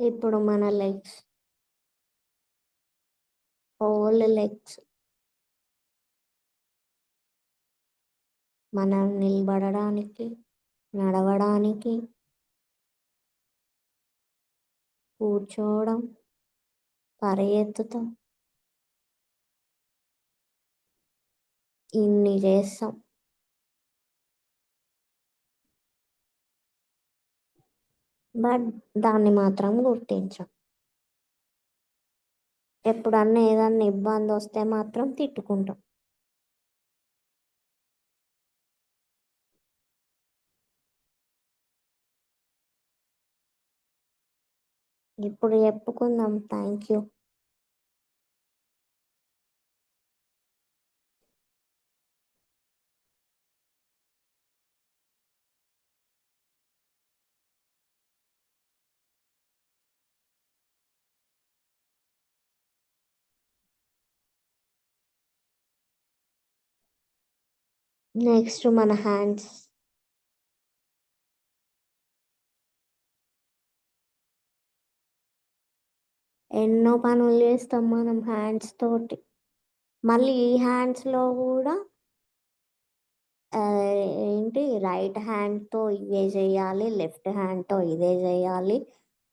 ఇప్పుడు మన లెగ్స్, హోల్ లెగ్స్, మనం నిలబడడానికి, నడవడానికి, కూర్చోవడం, పరిగెత్తుతాం, ఇన్ని చేస్తాం. బట్ దాన్ని మాత్రం గుర్తించాం. ఎప్పుడన్నా ఏదన్నా ఇబ్బంది వస్తే మాత్రం తిట్టుకుంటాం. ఇప్పుడు చెప్పుకుందాం థ్యాంక్ యూ. నెక్స్ట్ మన హ్యాండ్స్. ఎన్నో పనులు చేస్తాం మనం హ్యాండ్స్ తోటి. మళ్ళీ ఈ హ్యాండ్స్లో కూడా ఏంటి రైట్ హ్యాండ్తో ఇవే చేయాలి, లెఫ్ట్ హ్యాండ్తో ఇదే చేయాలి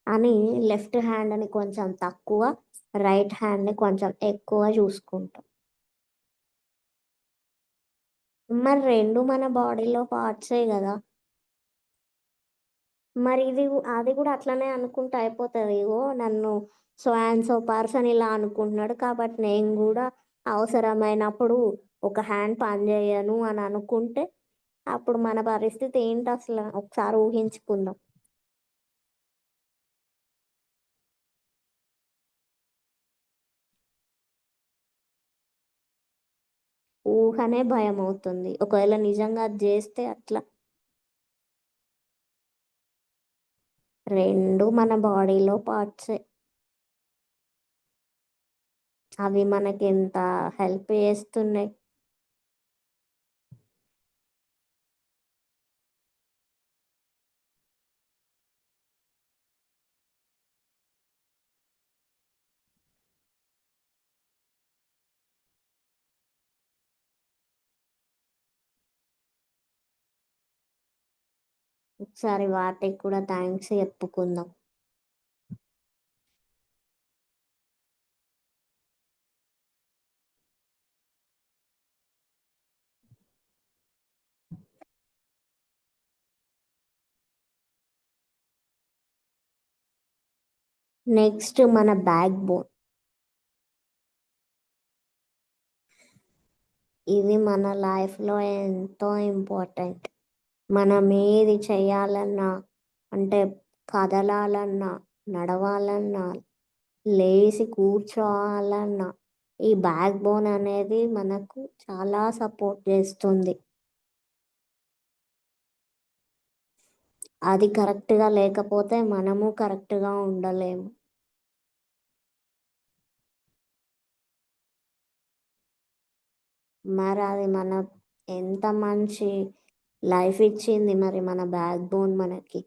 అని లెఫ్ట్ హ్యాండ్ని కొంచెం తక్కువ, రైట్ హ్యాండ్ని కొంచెం ఎక్కువ చూసుకుంటాం. మరి రెండు మన బాడీలో పార్ట్సే కదా. మరి అది కూడా అట్లనే అనుకుంటే అయిపోతుంది. ఇగో నన్ను సో అండ్ సో పర్సన్ ఇలా అనుకుంటున్నాడు కాబట్టి నేను కూడా అవసరమైనప్పుడు ఒక హ్యాండ్ పనిచేయను అని అనుకుంటే అప్పుడు మన పరిస్థితి ఏంటి అసలు ఒకసారి ఊహించుకుందాం. ఊహనే భయం అవుతుంది. ఒకవేళ నిజంగా అది చేస్తే అట్లా. రెండు మన బాడీలో పార్ట్సే. అవి మనకి ఎంత హెల్ప్ చేస్తున్నాయి. ఒకసారి వాటికి కూడా థ్యాంక్స్ చెప్పుకుందాం. నెక్స్ట్ మన బ్యాక్ బోన్. ఇది మన లైఫ్లో ఎంతో ఇంపార్టెంట్. మనం ఏది చేయాలన్నా, అంటే కదలాలన్నా, నడవాలన్నా, లేచి కూర్చోవాలన్నా ఈ బ్యాక్ బోన్ అనేది మనకు చాలా సపోర్ట్ చేస్తుంది. అది కరెక్ట్గా లేకపోతే మనము కరెక్ట్గా ఉండలేము. మరి అది మన ఎంత మంచి లైఫ్ ఇచ్చింది మరి మన బ్యాక్ బోన్ మనకి.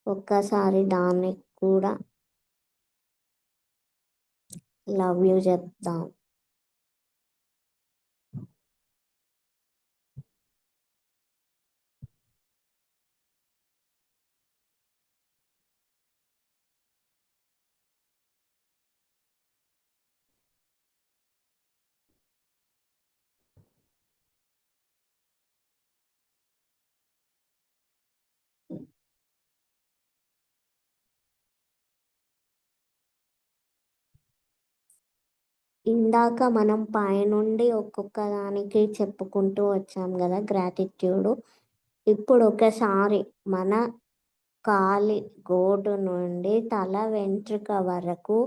ఒక్కసారి దానికి కూడా లవ్ యూ చెప్తాం. ఇందాక మనం పైనుండి ఒక్కొక్క దానికి చెప్పుకుంటూ వచ్చాం కదా గ్రాటిట్యూడ్. ఇప్పుడు ఒకసారి మన కాలి గోడు నుండి తల వెంట్రుక వరకు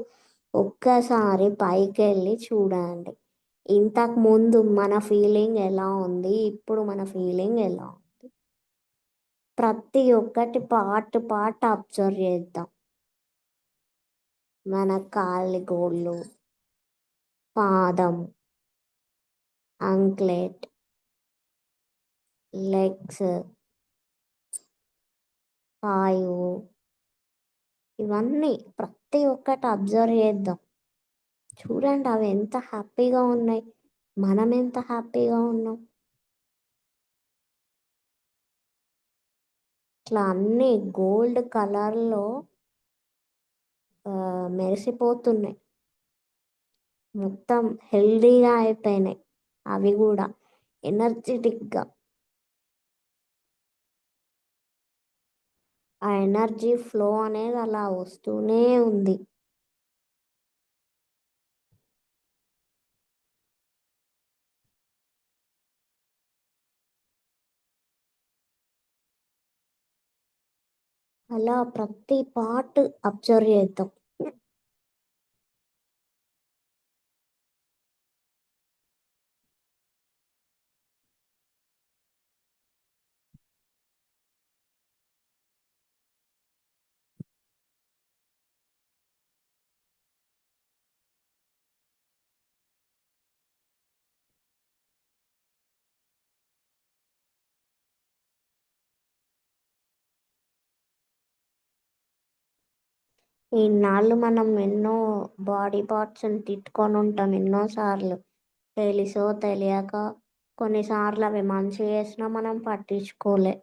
ఒక్కసారి పైకెళ్ళి చూడండి. ఇంతకు ముందు మన ఫీలింగ్ ఎలా ఉంది, ఇప్పుడు మన ఫీలింగ్ ఎలా ఉంది, ప్రతి ఒక్కటి పార్ట్ అబ్జర్వ్ చేద్దాం. మన కాలి గోళ్ళు, పాదం, అంక్లెట్, లెగ్స్, పాయువు, ఇవన్నీ ప్రతి ఒక్కటి అబ్జర్వ్ చేద్దాం. చూడండి అవి ఎంత హ్యాపీగా ఉన్నాయి, మనం ఎంత హ్యాపీగా ఉన్నాం. ఇట్లా అన్ని గోల్డ్ కలర్లో మెరిసిపోతున్నాయి, మొత్తం హెల్దీగా అయిపోయినాయి. అవి కూడా ఎనర్జెటిక్గా. ఆ ఎనర్జీ ఫ్లో అనేది అలా వస్తూనే ఉంది. అలా ప్రతి పార్ట్ అబ్జర్వ్ చేద్దాం. ఈనాళ్ళు మనం ఎన్నో బాడీ పార్ట్స్ని తిట్టుకొని ఉంటాం ఎన్నోసార్లు, తెలుసో తెలియక. కొన్నిసార్లు అవి మంచిగా చేసినా మనం పట్టించుకోలే.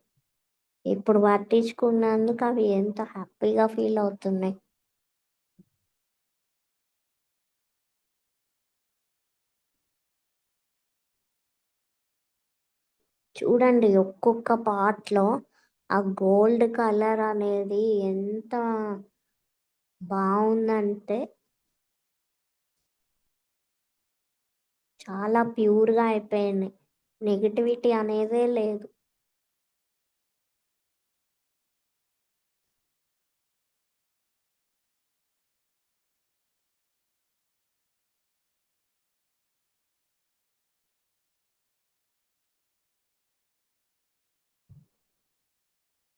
ఇప్పుడు పట్టించుకున్నందుకు అవి ఎంత హ్యాపీగా ఫీల్ అవుతున్నాయి. చూడండి ఒక్కొక్క పార్ట్‌లో ఆ గోల్డ్ కలర్ అనేది ఎంత బావుందంటే చాలా ప్యూర్‌గా అయిపోయినాయి. నెగటివిటీ అనేదే లేదు.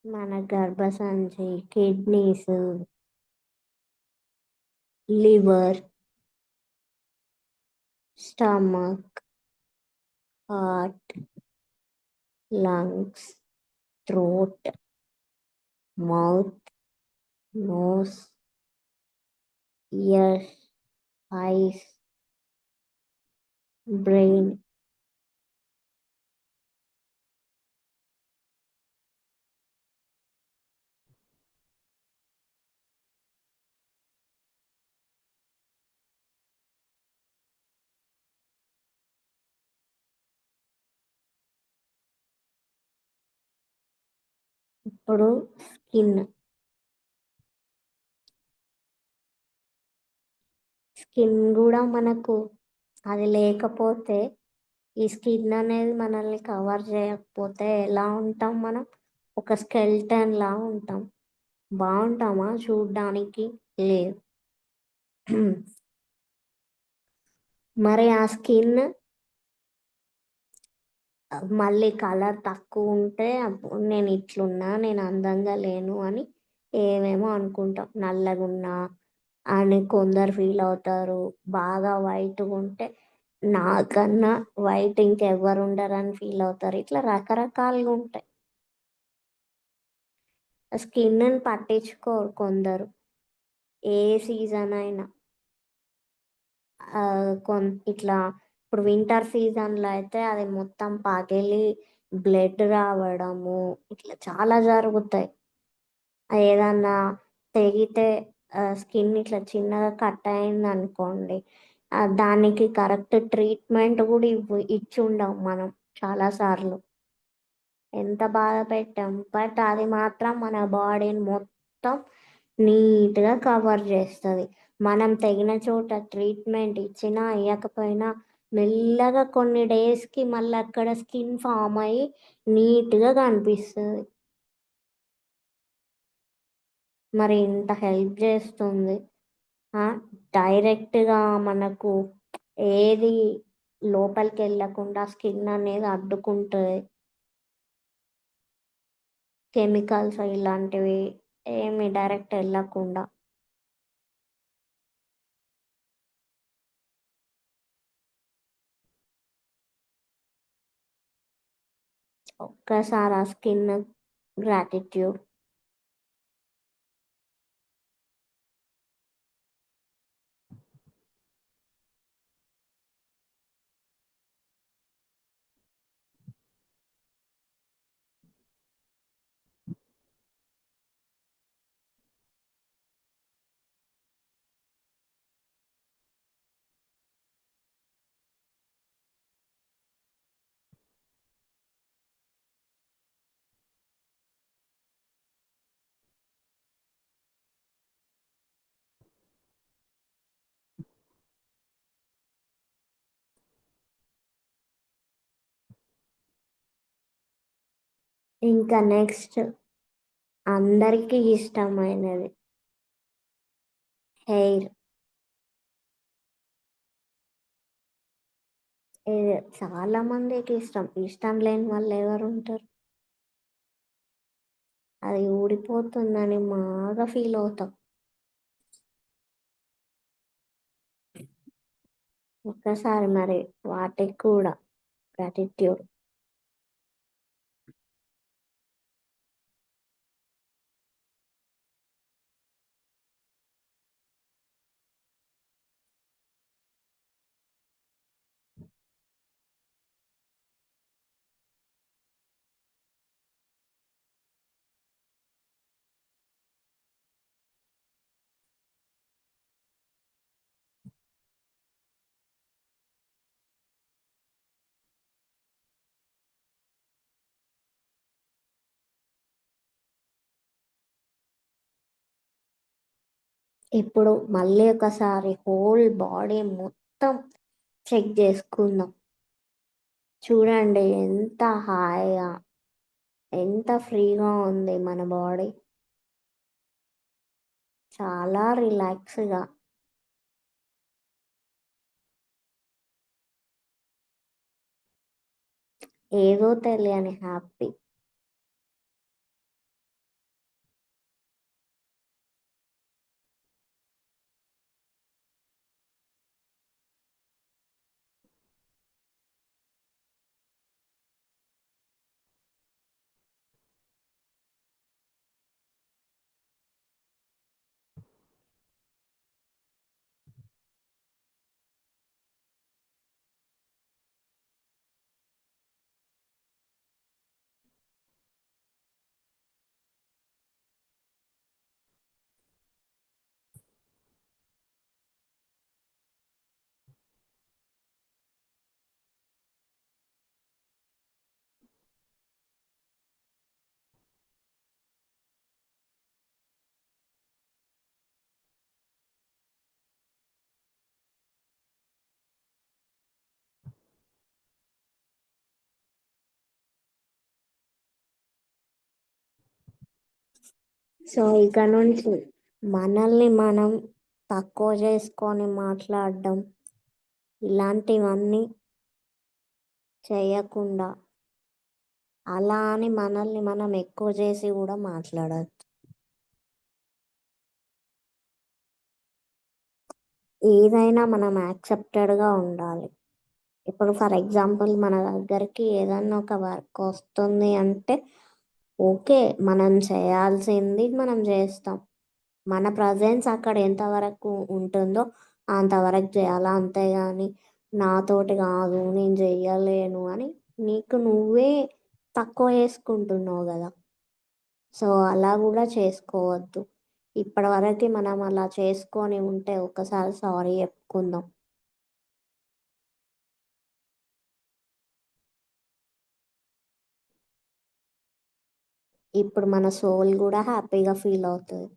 మన గర్భసంచి, kidneys, liver, stomach, heart, lungs, throat, mouth, nose, ears, eyes, brain. ఇప్పుడు స్కిన్. స్కిన్ గూడా మనకు అది లేకపోతే ఈ స్కిన్ అనేది మనల్ని కవర్ చేయకపోతే ఎలా ఉంటాం మనం? ఒక స్కెల్టన్‌లా ఉంటాం. బావుంటామా చూడ్డానికి? లేదు. మరి ఆ స్కిన్ మళ్ళీ కలర్ తక్కువుంటే అప్పుడు నేను ఇట్లున్నా, నేను అందంగా లేను అని ఏమేమో అనుకుంటాం. నల్లగున్నా అని కొందరు ఫీల్ అవుతారు. బాగా వైట్‌గుంటే నాకన్నా వైట్ ఇంకెవ్వరు ఉండరని ఫీల్ అవుతారు. ఇట్లా రకరకాలుగా ఉంటాయి. స్కిన్‌ని పట్టించుకోరు కొందరు. ఏ సీజన్ అయినా. ఇట్లా ఇప్పుడు వింటర్ సీజన్‌లో అయితే అది మొత్తం పగిలి బ్లడ్ రావడము, ఇట్లా చాలా జరుగుతాయి. ఏదన్నా తెగితే స్కిన్ ఇట్లా చిన్నగా కట్ అయిందనుకోండి, దానికి కరెక్ట్ ట్రీట్మెంట్ గూడా ఇచ్చుండం మనం చాలా సార్లు. ఎంత బాధ పెట్టాం. బట్ అది మాత్రం మన బాడీని మొత్తం నీట్‌గా కవర్ జేస్తది. మనం తెగిన చోట ట్రీట్మెంట్ ఇచ్చినా, ఇయ్యకపోయినా మెల్లగా కొన్ని డేస్‌కి మళ్ళీ అక్కడ స్కిన్ ఫార్మ్ అయ్యి నీట్‌గా కనిపిస్తది. మరి ఇంత హెల్ప్ జేస్తుంది. ఆ! డైరెక్ట్‌గా మనకు ఏది లోపలికెళ్ళకుండా స్కిన్ అనేది అడ్డుకుంటది. కెమికల్స్ ఇలాంటివి ఏమి డైరెక్ట్ ఎళ్ళకుండా. ఒక్కసారి ఆ స్కిన్ గ్రాటిట్యూడ్. ఇంకా నెక్స్ట్ అందరికి ఇష్టమైనది హెయిర్. ఇది చాలా మందికి ఇష్టం. ఇష్టం లేని వాళ్ళు ఎవరుంటారు? అది ఊడిపోతుందని బాగా ఫీల్ అవుతాం. ఒక్కసారి మరి వాటికి కూడా గ్రాటిట్యూడ్. ఇప్పుడు మళ్ళీ ఒకసారి హోల్ బాడీ మొత్తం చెక్ చేసుకుందాం. చూడండి ఎంత హాయిగా, ఎంత ఫ్రీగా ఉంది మన బాడీ. చాలా రిలాక్స్గా. ఏదో తెలియని హ్యాపీ. సో ఇక నుంచి మనల్ని మనం తక్కువ చేసుకొని మాట్లాడడం ఇలాంటివన్నీ చేయకుండా, అలా అని మనల్ని మనం ఎక్కువ చేసి కూడా మాట్లాడద్దు. ఏదైనా మనం యాక్సెప్టెడ్గా ఉండాలి. ఇప్పుడు ఫర్ ఎగ్జాంపుల్ మన దగ్గరికి ఏదన్నా ఒక వర్క్ వస్తుంది అంటే ఓకే, మనం చేయాల్సింది మనం చేస్తాం. మన ప్రజెన్స్ అక్కడ ఎంతవరకు ఉంటుందో అంతవరకు చేయాలి. అంతేగాని నాతోటి కాదు, నేను చెయ్యలేను అని నీకు నువ్వే తక్కువ చేసుకుంటున్నావు కదా. సో అలా కూడా చేసుకోవద్దు. ఇప్పటివరకు మనం అలా చేసుకొని ఉంటే ఒకసారి సారీ చెప్పుకుందాం. ఇప్పుడు మన సోల్ కూడా హ్యాపీగా ఫీల్ అవుతుంది.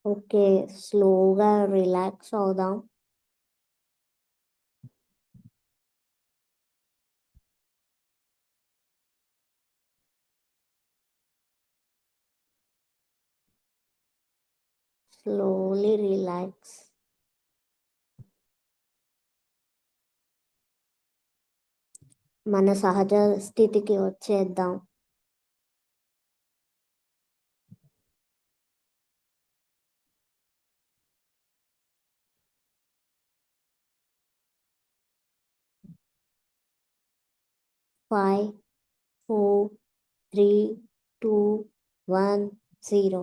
ఓకే, స్లోగా రిలాక్స్ అవుదాం. Slowly relax. మన సహజ స్థితికి వచ్చేద్దాం. ఫైవ్, 4, 3, 2, 1, 0.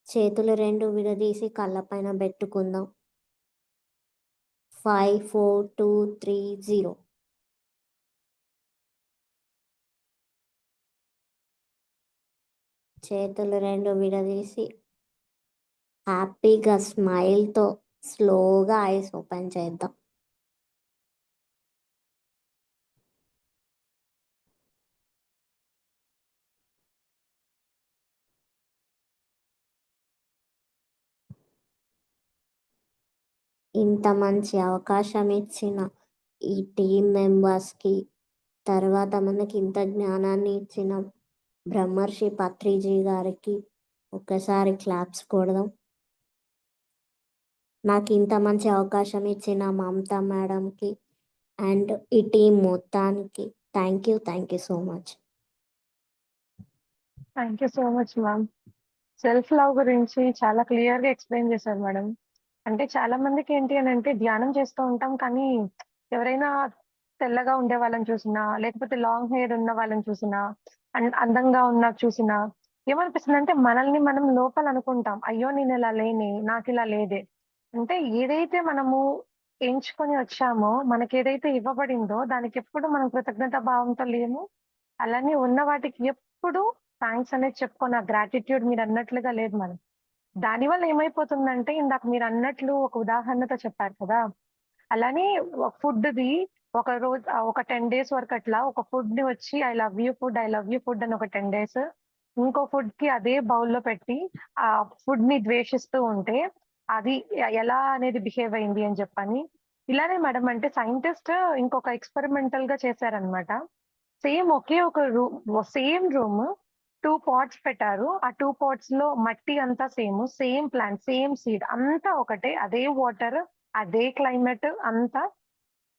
చేతులు రెండు విడదీసి కళ్ళపైన పెట్టుకుందాం. 5, 4, 2, 3, 0. చేతులు రెండు విడదీసి హ్యాపీగా స్మైల్తో స్లోగా ఐస్ ఓపెన్ చేద్దాం. ఇంత మంచి అవకాశం ఇచ్చిన ఈ టీం మెంబర్స్కి, తర్వాత మనకి ఇంత జ్ఞానాన్ని ఇచ్చిన బ్రహ్మర్షి పత్రిజీ గారికి ఒక్కసారి క్లాప్స్ కొడదాం. నాకు ఇంత మంచి అవకాశం ఇచ్చిన మమతా మేడంకి అండ్ ఈ టీం మొత్తానికి thank you so much. Thank you so much ma'am. Self love గురించి చాలా క్లియర్‌గా ఎక్స్‌ప్లెయిన్ చేశారు మేడం. అంటే చాలా మందికి ఏంటి అనంటే ధ్యానం చేస్తూ ఉంటాం. కానీ ఎవరైనా తెల్లగా ఉండే వాళ్ళని చూసినా, లేకపోతే లాంగ్ హెయిర్ ఉన్న వాళ్ళని చూసినా, అందంగా ఉన్న చూసినా ఏమనిపిస్తుందంటే మనల్ని మనం లోపల అనుకుంటాం. అయ్యో! నేనిలా లేనే, నాకిలా లేదే. అంటే ఏదైతే మనము ఎంచుకొని వచ్చామో, మనకేదైతే ఇవ్వబడిందో దానికెప్పుడు మనం కృతజ్ఞతా భావంతో లేము. అలానే ఉన్న వాటికి ఎప్పుడు థాంక్స్ అనేది చెప్పుకోను. ఆ గ్రాటిట్యూడ్ మీరన్నట్లుగా లేదు మేడం. దానివల్ల ఏమైపోతుందంటే ఇందాక మీరన్నట్లు ఒక ఉదాహరణతో చెప్పారు కదా! అలానే ఫుడ్‌ది ఒక రోజు ఒక 10 డేస్ వరకు అట్లా ఒక ఫుడ్‌ని వచ్చి I love you food, I love you food అని ఒక 10 డేస్ ఇంకో ఫుడ్‌కి అదే బౌల్‌లో పెట్టి ఆ ఫుడ్‌ని ద్వేషిస్తూ ఉంటే అది ఎలా అనేది బిహేవ్ అయింది అని చెప్పని. ఇలానే మేడం అంటే సైంటిస్ట్ ఇంకొక ఎక్స్‌పెరిమెంటల్‌గా చేశారనమాట. సేమ్ ఒకే ఒక సేమ్ రూమ్ 2 పాట్స్ పెట్టారు. ఆ 2 పాట్స్‌లో మట్టి అంతా సేమ్ ప్లాంట్, సేమ్ సీడ్ అంతా ఒకటే. అదే వాటర్, అదే క్లైమేట్ అంతా.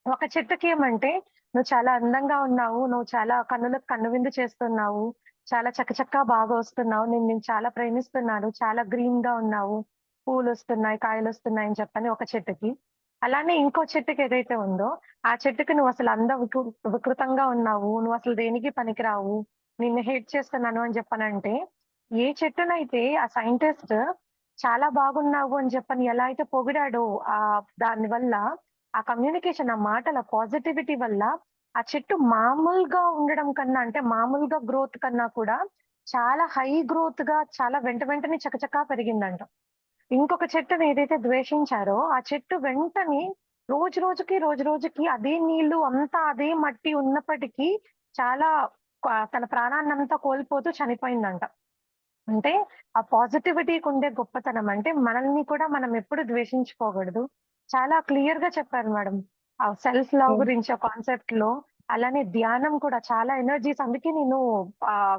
ఒక చెట్టుకేమంటే, "నువ్వు చాలా అందంగా ఉన్నావు. నువ్వు చాలా కన్నులకు కనువిందు చేస్తున్నావు. చాలా చకచకా బాగా వస్తున్నావు. నేను నిన్ను చాలా ప్రేమిస్తున్నాను. చాలా గ్రీన్‌గా ఉన్నావు. పూలొస్తున్నాయి, కాయలొస్తున్నాయి" అని చెప్పని ఒక చెట్టుకి. అలానే ఇంకో చెట్టుకి ఏదైతే ఉందో, ఆ చెట్టుకి "నువ్వసలు వికృతంగా ఉన్నావు. నువ్వసలు దేనికి పనికిరావు. నిన్ను హేట్ చేస్తున్నాను" అని చెప్పనంటే, ఏ చెట్టునైతే ఆ సైంటిస్ట్ చాలా బాగున్నావు అని చెప్పని ఎలా అయితే పొగిడాడో దాని వల్ల ఆ కమ్యూనికేషన్, ఆ మాటల పాజిటివిటీ వల్ల ఆ చెట్టు మామూలుగా ఉండడం కన్నా అంటే మామూలుగా గ్రోత్ కన్నా కూడా చాలా హై గ్రోత్‌గా చాలా వెంటనే చకచకా పెరిగిందంట. ఇంకొక చెట్టుని ఏదైతే ద్వేషించారో ఆ చెట్టు వెంటనే రోజు రోజుకి అదే నీళ్లు అంతా అదే మట్టి ఉన్నప్పటికీ చాలా తన ప్రాణాన్నంతా కోల్పోతూ చనిపోయిందంట. అంటే ఆ పాజిటివిటీకుండే గొప్పతనం అంటే మనల్ని కూడా మనం ఎప్పుడు ద్వేషించుకోకూడదు. చాలా క్లియర్‌గా చెప్పారు మేడం. ఆ సెల్ఫ్ లవ్ ఓకే. గురించి ఆ కాన్సెప్ట్‌లో. అలానే ధ్యానం కూడా చాలా ఎనర్జీస్ అందుకే నేను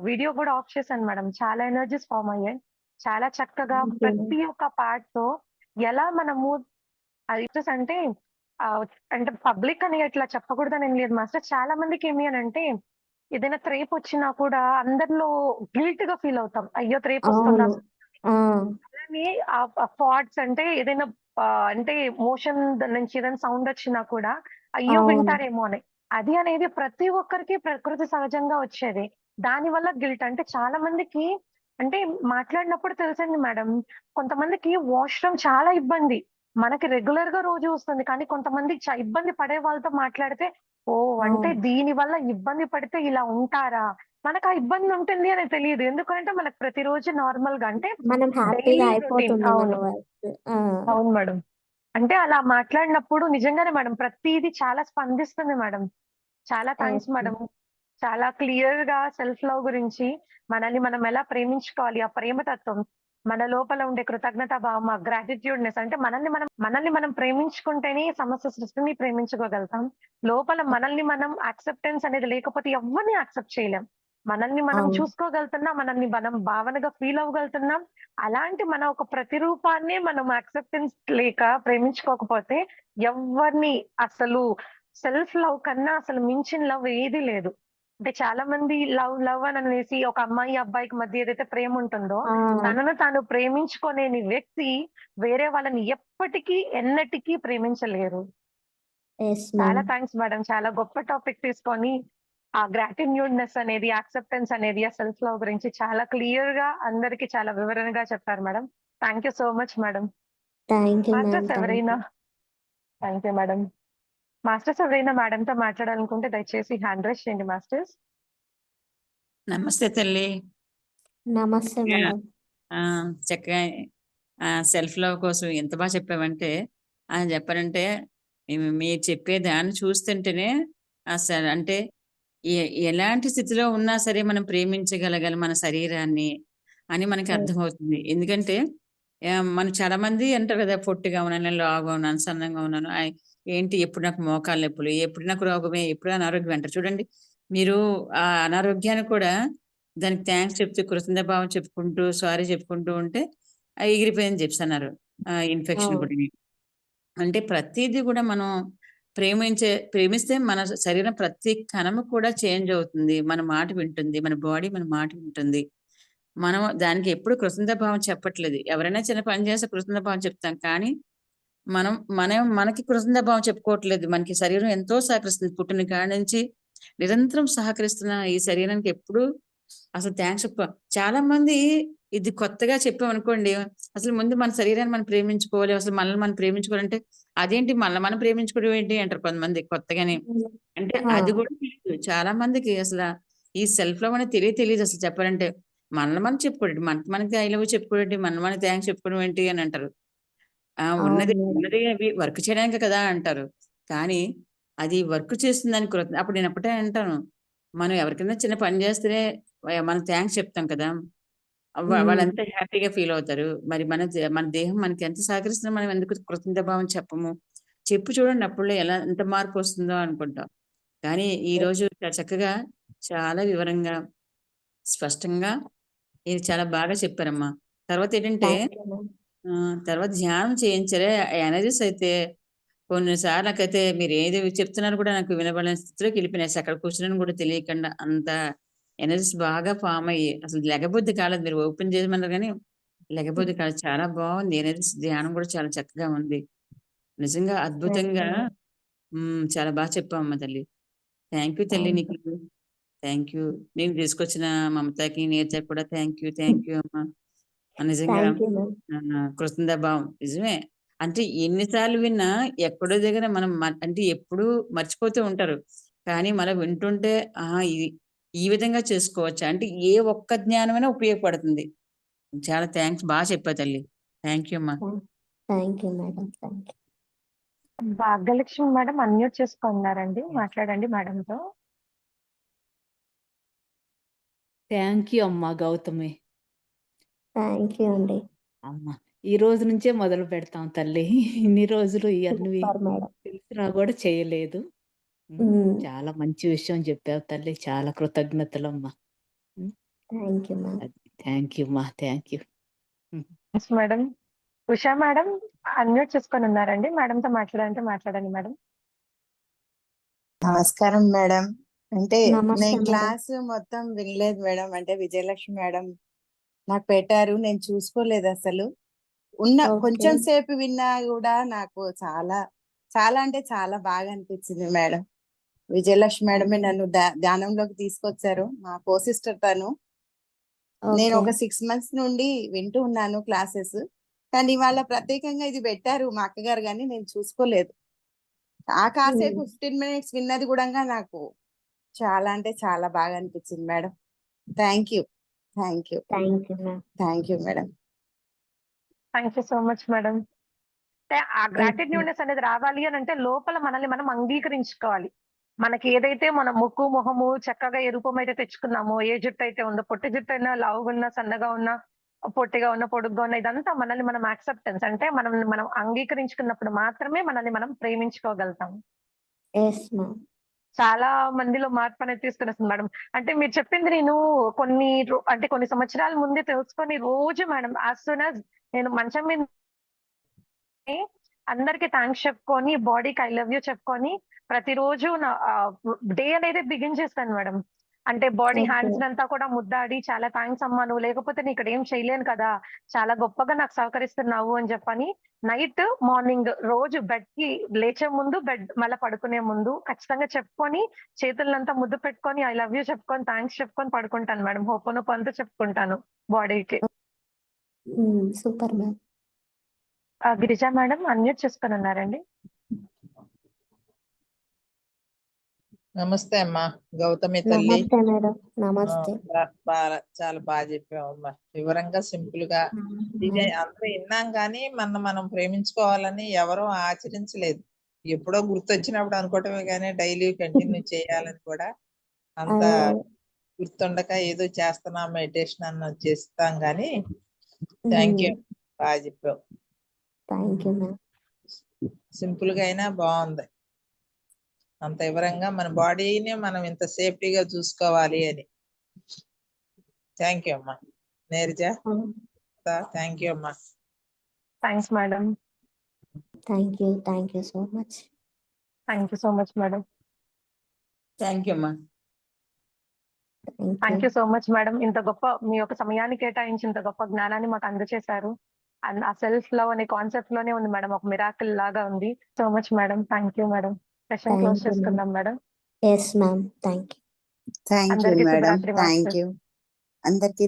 వీడియో గూడా ఆఫ్ చేశాను మేడం. చాలా ఎనర్జీస్ ఫార్మ్ అయ్యాయి. చాలా చక్కగా ఓకే. ప్రతి ఒక్క పార్ట్‌తో ఎలా మనము అది జస్ట్ అంటే ఆహ్, అంటే పబ్లిక్ అని ఇట్లా చెప్పకూడదని ఏం లేదు మాస్టర్. చాలా మందికేమి అనంటే ఏదైనా త్రేపొచ్చినా కూడా అందరిలో గిల్ట్‌గా ఫీల్ అవుతాం. అయ్యో! త్రేపొస్తుందా? అవును. ఆ! అలానే థాట్స్ అంటే ఏదైనా అంటే మోషన్ నుంచి ఏదైనా సౌండొచ్చినా కూడా అయ్యో! అవును. వింటారేమో అని. అది అనేది ప్రతి ఒక్కరికి ప్రకృతి సహజంగా వచ్చేదే. దానివల్ల గిల్ట్ అంటే చాలా మందికి అంటే మాట్లాడినప్పుడు తెలిసింది మేడం. కొంతమందికి వాష్‌రూమ్ చాలా ఇబ్బంది. మనకి రెగ్యులర్‌గా రోజు వస్తుంది. కానీ కొంతమంది ఇబ్బంది పడే వాళ్ళతో మాట్లాడితే ఓహ్! అంటే అవును. దీని వల్ల ఇబ్బంది పడితే ఇలా ఉంటారా? మనకా ఇబ్బంది ఉంటుంది అని తెలీదు. ఎందుకంటే మనకు ప్రతిరోజు నార్మల్‌గా అంటే మనం హ్యాపీగా డైలీ రొటీన్. అయిపోతుంది మన అవును. వర్క్. ఆ! అవును మేడం. అంటే అలా మాట్లాడినప్పుడు నిజంగానే మేడం ప్రతీది చాలా స్పందిస్తుంది మేడం. చాలా థాంక్స్ ఓకే. మేడం. చాలా క్లియర్‌గా సెల్ఫ్ లవ్ గురించి, మనల్ని మనం ఎలా ప్రేమించుకోవాలి, ఆ ప్రేమ తత్వం, మన లోపల ఉండే కృతజ్ఞతా భావం, ఆ గ్రాటిట్యూడ్‌నెస్ అంటే మనల్ని మనం ప్రేమించుకుంటేనే సమస్త సృష్టిని ప్రేమించుకోగలుగుతాం. లోపల మనల్ని మనం యాక్సెప్టెన్స్ అనేది లేకపోతే ఎవ్వరిని యాక్సెప్ట్ చేయలేం. మనల్ని మనం అవును. చూసుకోగలుగుతున్నాం. మనల్ని మనం భావనగా ఫీల్ అవ్వగలుగుతున్నాం. అలాంటి మన ఒక ప్రతిరూపాన్నే మనం యాక్సెప్టెన్స్ లేక ప్రేమించుకోకపోతే ఎవ్వరిని అసలు సెల్ఫ్ లవ్ కన్నా అసలు మించిన లవ్ ఏది లేదు. అంటే చాలా మంది లవ్ లవ్ అని అనేసి ఒక అమ్మాయి, అబ్బాయికి మధ్య ఏదైతే ప్రేమ ఉంటుందో, ఆ! తనను తాను ప్రేమించుకోలేని వ్యక్తి వేరే వాళ్ళని ఎప్పటికీ, ఎన్నటికీ ప్రేమించలేరు. యెస్ చాలా మ్యామ్. Thanks madam. చాలా గొప్ప టాపిక్ తీసుకొని, ఆ గ్రాటిట్యూడ్‌నెస్ అనేది, యాక్సెప్టెన్స్ అనేది, ఆ సెల్ఫ్ లవ్ గురించి చాలా క్లియర్‌గా అందరికి చాలా వివరణగా చెప్పారు madam. Thank you so much madam. Thank you ma'am. Masters thank ఎవరైనా you. Thank you madam. Masters ఎవరైనా మేడంతో మాట్లాడాలనుకుంటే దయచేసి హ్యాండ్ రైజ్ చేయండి మాస్టర్స్. నమస్తే తల్లి. నమస్తే చక్కగా మేడం. చక్కగా సెల్ఫ్ లవ్ కోసం ఎంత బాగా చెప్పావంటే చెప్పాలంటే మీరు చెప్పే దాన్ని చూస్తుంటేనే అసలు అంటే ఎలాంటి స్థితిలో ఉన్నా సరే మనం ప్రేమించగలగాలి మన శరీరాన్ని అని మనకి ఓహ్! అర్థమవుతుంది. ఎందుకంటే మనం చాలా మంది అంటారు కదా! పొట్టిగా ఉన్నాను, లావుగా ఉన్నాను, సన్నంగా ఉన్నాను. ఏంటి ఎప్పుడు నాకు మోకాళ్ళ నొప్పులు, ఎప్పుడు నాకు రోగమే, ఎప్పుడు అనారోగ్యం అంటారు. చూడండి మీరు ఆ అనారోగ్యాన్ని కూడా దానికి థాంక్స్ చెప్తూ, కృతజ్ఞతాభావం చెప్పుకుంటూ, సారీ చెప్పుకుంటూ ఉంటే ఎగిరిపోయిందని జెప్సన్నారు. ఇన్ఫెక్షన్ అవును. కూడా. అంటే ప్రతీది గూడా మనం ప్రేమిస్తే మన శరీరం ప్రతి కణము కూడా చేంజ్ అవుతుంది. మన మాట వింటుంది. మన బాడీ మన మాట వింటుంది. మనం దానికి ఎప్పుడు కృతజ్ఞతాభావం చెప్పట్లేదు. ఎవరైనా చిన్న పని చేస్తే కృతజ్ఞతాభావం చెప్తాం. కానీ మనకి కృతజ్ఞతాభావం చెప్పుకోవట్లేదు. మనకి శరీరం ఎంతో సహకరిస్తుంది. పుట్టిన కాడి నుంచి నిరంతరం సహకరిస్తున్న ఈ శరీరానికి ఎప్పుడు అసలు థాంక్స్ చాలా మంది ఇది కొత్తగా చెప్పామనుకోండి, అసలు ముందు మన శరీరాన్ని మనం ప్రేమించుకోవాలి. అసలు మనల్ని మనం ప్రేమించుకోవాలంటే, అదేంటి మనల్ని మనం ప్రేమించుకోవడం ఏంటి అంటారు కొంతమంది కొత్తగానే. హ్మ్. అంటే ఆ! అది కూడా తెలీదు. చాలా మందికి అసల ఈ సెల్ఫ్ లవ్ అనేది తెలీదసలు చెప్పాలంటే. మనల్ని మనం చెప్పుకోవడం, మనకి ఐ లవ్ చెప్పుకోవడం, మనకి థ్యాంక్స్ చెప్పుకోవడం ఏంటి అని అంటారు. అవును మేడం. ఉన్నది అవి వర్క్ చేయడానికే కదా అంటారు. కానీ అది వర్క్ చేస్తుందని అప్పుడు నేను అప్పుడే అంటాను. మనం ఎవరికైనా చిన్న పని చేస్తేనే మనం థ్యాంక్స్ చెప్తాం కదా! వాళ్ళెంత హ్యాపీగా ఫీల్ అవుతారు. మరి మన దేహం మనకి ఎంత సహకరిస్తుందో మనం ఎందుకు కృతజ్ఞతా భావం చెప్పము? చెప్పి చూడండి అప్పుడులో ఎంత మార్పొస్తుందో అనుకుంటాం. కానీ ఈరోజు చాలా చక్కగా, చాలా వివరంగా, స్పష్టంగా ఇది చాలా బాగా చెప్పారమ్మా. తర్వాతేంటంటే థ్యాంక్ యూ మ్యామ్. తర్వాత ధ్యానం చేయించారే ఎనర్జీస్ అయితే కొన్ని సార్లు నాకైతే మీరేది చెప్తున్నారో కూడా నాకు వినబడని స్థితిలోకెళ్ళిపోయినాయి. అసలు అక్కడ కూర్చున్నానని కూడా తెలియకుండా అంత ఎనర్జీస్ బాగా ఫార్మ్ అయ్యి అసలు లెగబుద్ధి కాలేదు. మీరు ఓపెన్ చేయమన్నారు గానీ లెగబుద్ధి కాలేదు. చాలా బావుంది ఎనర్జీస్ ధ్యానం కూడా చాలా చక్కగా ఉంది. నిజంగా థ్యాంక్ యూ అద్భుతంగా మ్యామ్. చాలా బా చెప్పావమ్మా తల్లి. థ్యాంక్ యూ తల్లి థ్యాంక్ నీకు. యూ. Thank you. నేను తీసుకొచ్చిన మమతకి, నీరజకి కూడా థ్యాంక్ యూ అమ్మా. నిజంగా థ్యాంక్ యూ మ్యామ్. కృతజ్ఞతాభావం. నిజమే. అంటే ఎన్ని సార్లు విన్నా ఎక్కడో దగ్గర మనం అంటే ఎప్పుడూ మర్చిపోతూ ఉంటారు. కానీ మనం వింటుంటే ఆహా! ఇది ఈ విధంగా చేసుకోవచ్చా? అంటే ఏ ఒక్క జ్ఞానమైనా ఉపయోగపడుతుంది. చాలా థాంక్స్ చెప్పావు తల్లి. థాంక్ యూ అమ్మా. Thank you madam. Thank you. Bhagyalakshmi madam unmute చేసుకున్నారండి. మాట్లాడండి మేడంతో. థ్యాంక్ యూ అమ్మా గౌతమి. థ్యాంక్ యూ అండి. అమ్మ. ఈ రోజు నుంచే మొదలు పెడతాం తల్లి. ఇన్ని రోజులు ఇయన్నీ సూపర్ మేడం. తెలిసినా గూడా చేయలేదు. చాలా మంచి విషయం చెప్పావు తల్లి. చాలా కృతజ్ఞతలమ్మా. Hmm. Thank you ma'am. Thank you అమ్మా. Thank you. Yes madam. Usha madam unmute చేసుకొనున్నారండి. మేడంతో మాట్లాడాలంటే మాట్లాడండి మేడం. నమస్కారం మేడం. అంటే నమస్తే నేను మేడం. క్లాస్ మొత్తం వినలేదు మేడం. అంటే విజయలక్ష్మి మేడం నాకు పెట్టారు. నేను చూసుకోలేదు అసలు. ఓకే. కొంచెం సేపు విన్నా కూడా నాకు చాలా చాలా అంటే చాలా బాగా అనిపించింది మేడం. విజయలక్ష్మి మేడమే నన్ను ధ్యానంలోకి తీసుకొచ్చారు. మా కో సిస్టర్ తను. నేను ఓకే. ఒక 6 మంత్స్ నుండి వింటూ ఉన్నాను క్లాసెస్. కానీ ఇవాళ ప్రత్యేకంగా ఇది పెట్టారు మా అక్కగారు గాని నేను చూసుకోలేదు. ఆ కాసేపు 15 మినిట్స్ విన్నది గూడంగా నాకు చాలా అంటే చాలా బాగా అనిపించింది madam. Thank you. Thank you. Thank you ma'am. Thank you madam. Thank you so much madam. అంటే ఆ గ్రాటిట్యూడ్‌నెస్ అనేది రావాలి అనంటే లోపల మనల్ని మనం అంగీకరించుకోవాలి. మనకి ఏదైతే మన ముక్కు, మొహము చక్కగా ఏ రూపమైతే తెచ్చుకున్నామో, ఏ జుట్టయితే ఉందో, పొట్టి జుట్టైనా, లావుగున్నా, సన్నగా ఉన్నా, పొట్టిగా ఉన్నా, పొడుగ్గా ఉన్నా ఇదంతా మనల్ని మనం యాక్సెప్టెన్స్ అంటే మనల్ని మనం అంగీకరించుకున్నప్పుడు మాత్రమే మనల్ని మనం ప్రేమించుకోగలుగుతాం. Yes ma'am. చాలా మందిలో మార్పనేది తీసుకొనొస్తుంది మేడం. అంటే మీరు చెప్పింది నేను అంటే కొన్ని సంవత్సరాల ముందే తెలుసుకొని రోజు మేడం యాస్ సూన్ యాస్ నేను మంచం మీద అందరికి థాంక్స్ చెప్పుకొని, బాడీకి ఐ లవ్ యూ చెప్పుకొని, ప్రతిరోజు నా డే అనేది బిగిన్ చేస్తాను మేడం. అంటే బాడీ ఓకే. హ్యాండ్స్‌నంతా కూడా ముద్దాడి, చాలా థాంక్స్ అమ్మా! నువ్వు లేకపోతే నేను ఇక్కడ ఏం చేయలేను కదా! చాలా గొప్పగా నాకు సహకరిస్తున్నావు అని చెప్పని, నైట్, మార్నింగ్ రోజు బెడ్‌కి లేచే ముందు, మళ్ళా పడుకునే ముందు ఖచ్చితంగా చెప్పుకొని, చేతులనంతా ముద్దు పెట్టుకొని, ఐ లవ్ యూ చెప్పుకొని, థాంక్స్ చెప్పుకొని పడుకుంటాను మేడం. హోపోనోపోనతో చెప్పుకుంటాను బాడీకి. Super ma'am. Girija madam unmute చేసుకొనున్నారండి. నమస్తే అమ్మా గౌతమి తల్లి. నమస్తే మేడం. నమస్తే. చాలా బాగా చెప్పావమ్మా. వివరంగా సింపుల్ గా ఇది అందరూ విన్నాం కానీ మనం ప్రేమించుకోవాలని ఎవరూ ఆచరించలేదు. ఎప్పుడో గుర్తొచ్చినప్పుడు అనుకోవటమే కానీ డైలీ కంటిన్యూ చేయాలని కూడా అంత గుర్తుండక ఏదో చేస్తున్నాం మెడిటేషన్ అన్న చేస్తాం కానీ థ్యాంక్ యూ. బాగా చెప్పావు. Thank you ma'am. సింపుల్ గా అయినా బాగుంది. అంత వివరంగా మన బాడీని మనం ఇంత సేఫ్టీగా చూసుకోవాలి అని. థ్యాంక్ యూ అమ్మా. నీరజ థ్యాంక్ యూ అమ్మా. Thanks madam. Thank you. Thank you so much. Thank you so much madam. Thank you అమ్మా. Thank you so much madam. ఇంత గొప్ప మీ యొక్క సమయాన్ని కేటాయించి ఇంత గొప్ప జ్ఞానాన్ని మాకు అందజేశారు. అండ్ ఆ సెల్ఫ్ లవ్ అనే కాన్సెప్ట్ లోనే ఉంది మేడం. ఒక మిరాకిల్ లాగా ఉంది. So much madam. Thank you madam. Session close చేసుకుందాం madam. Yes ma'am. Thank you. Thank you అందరికీ మేడం. శుభరాత్రి థ్యాంక్ మాస్టర్. యూ. అందరికీ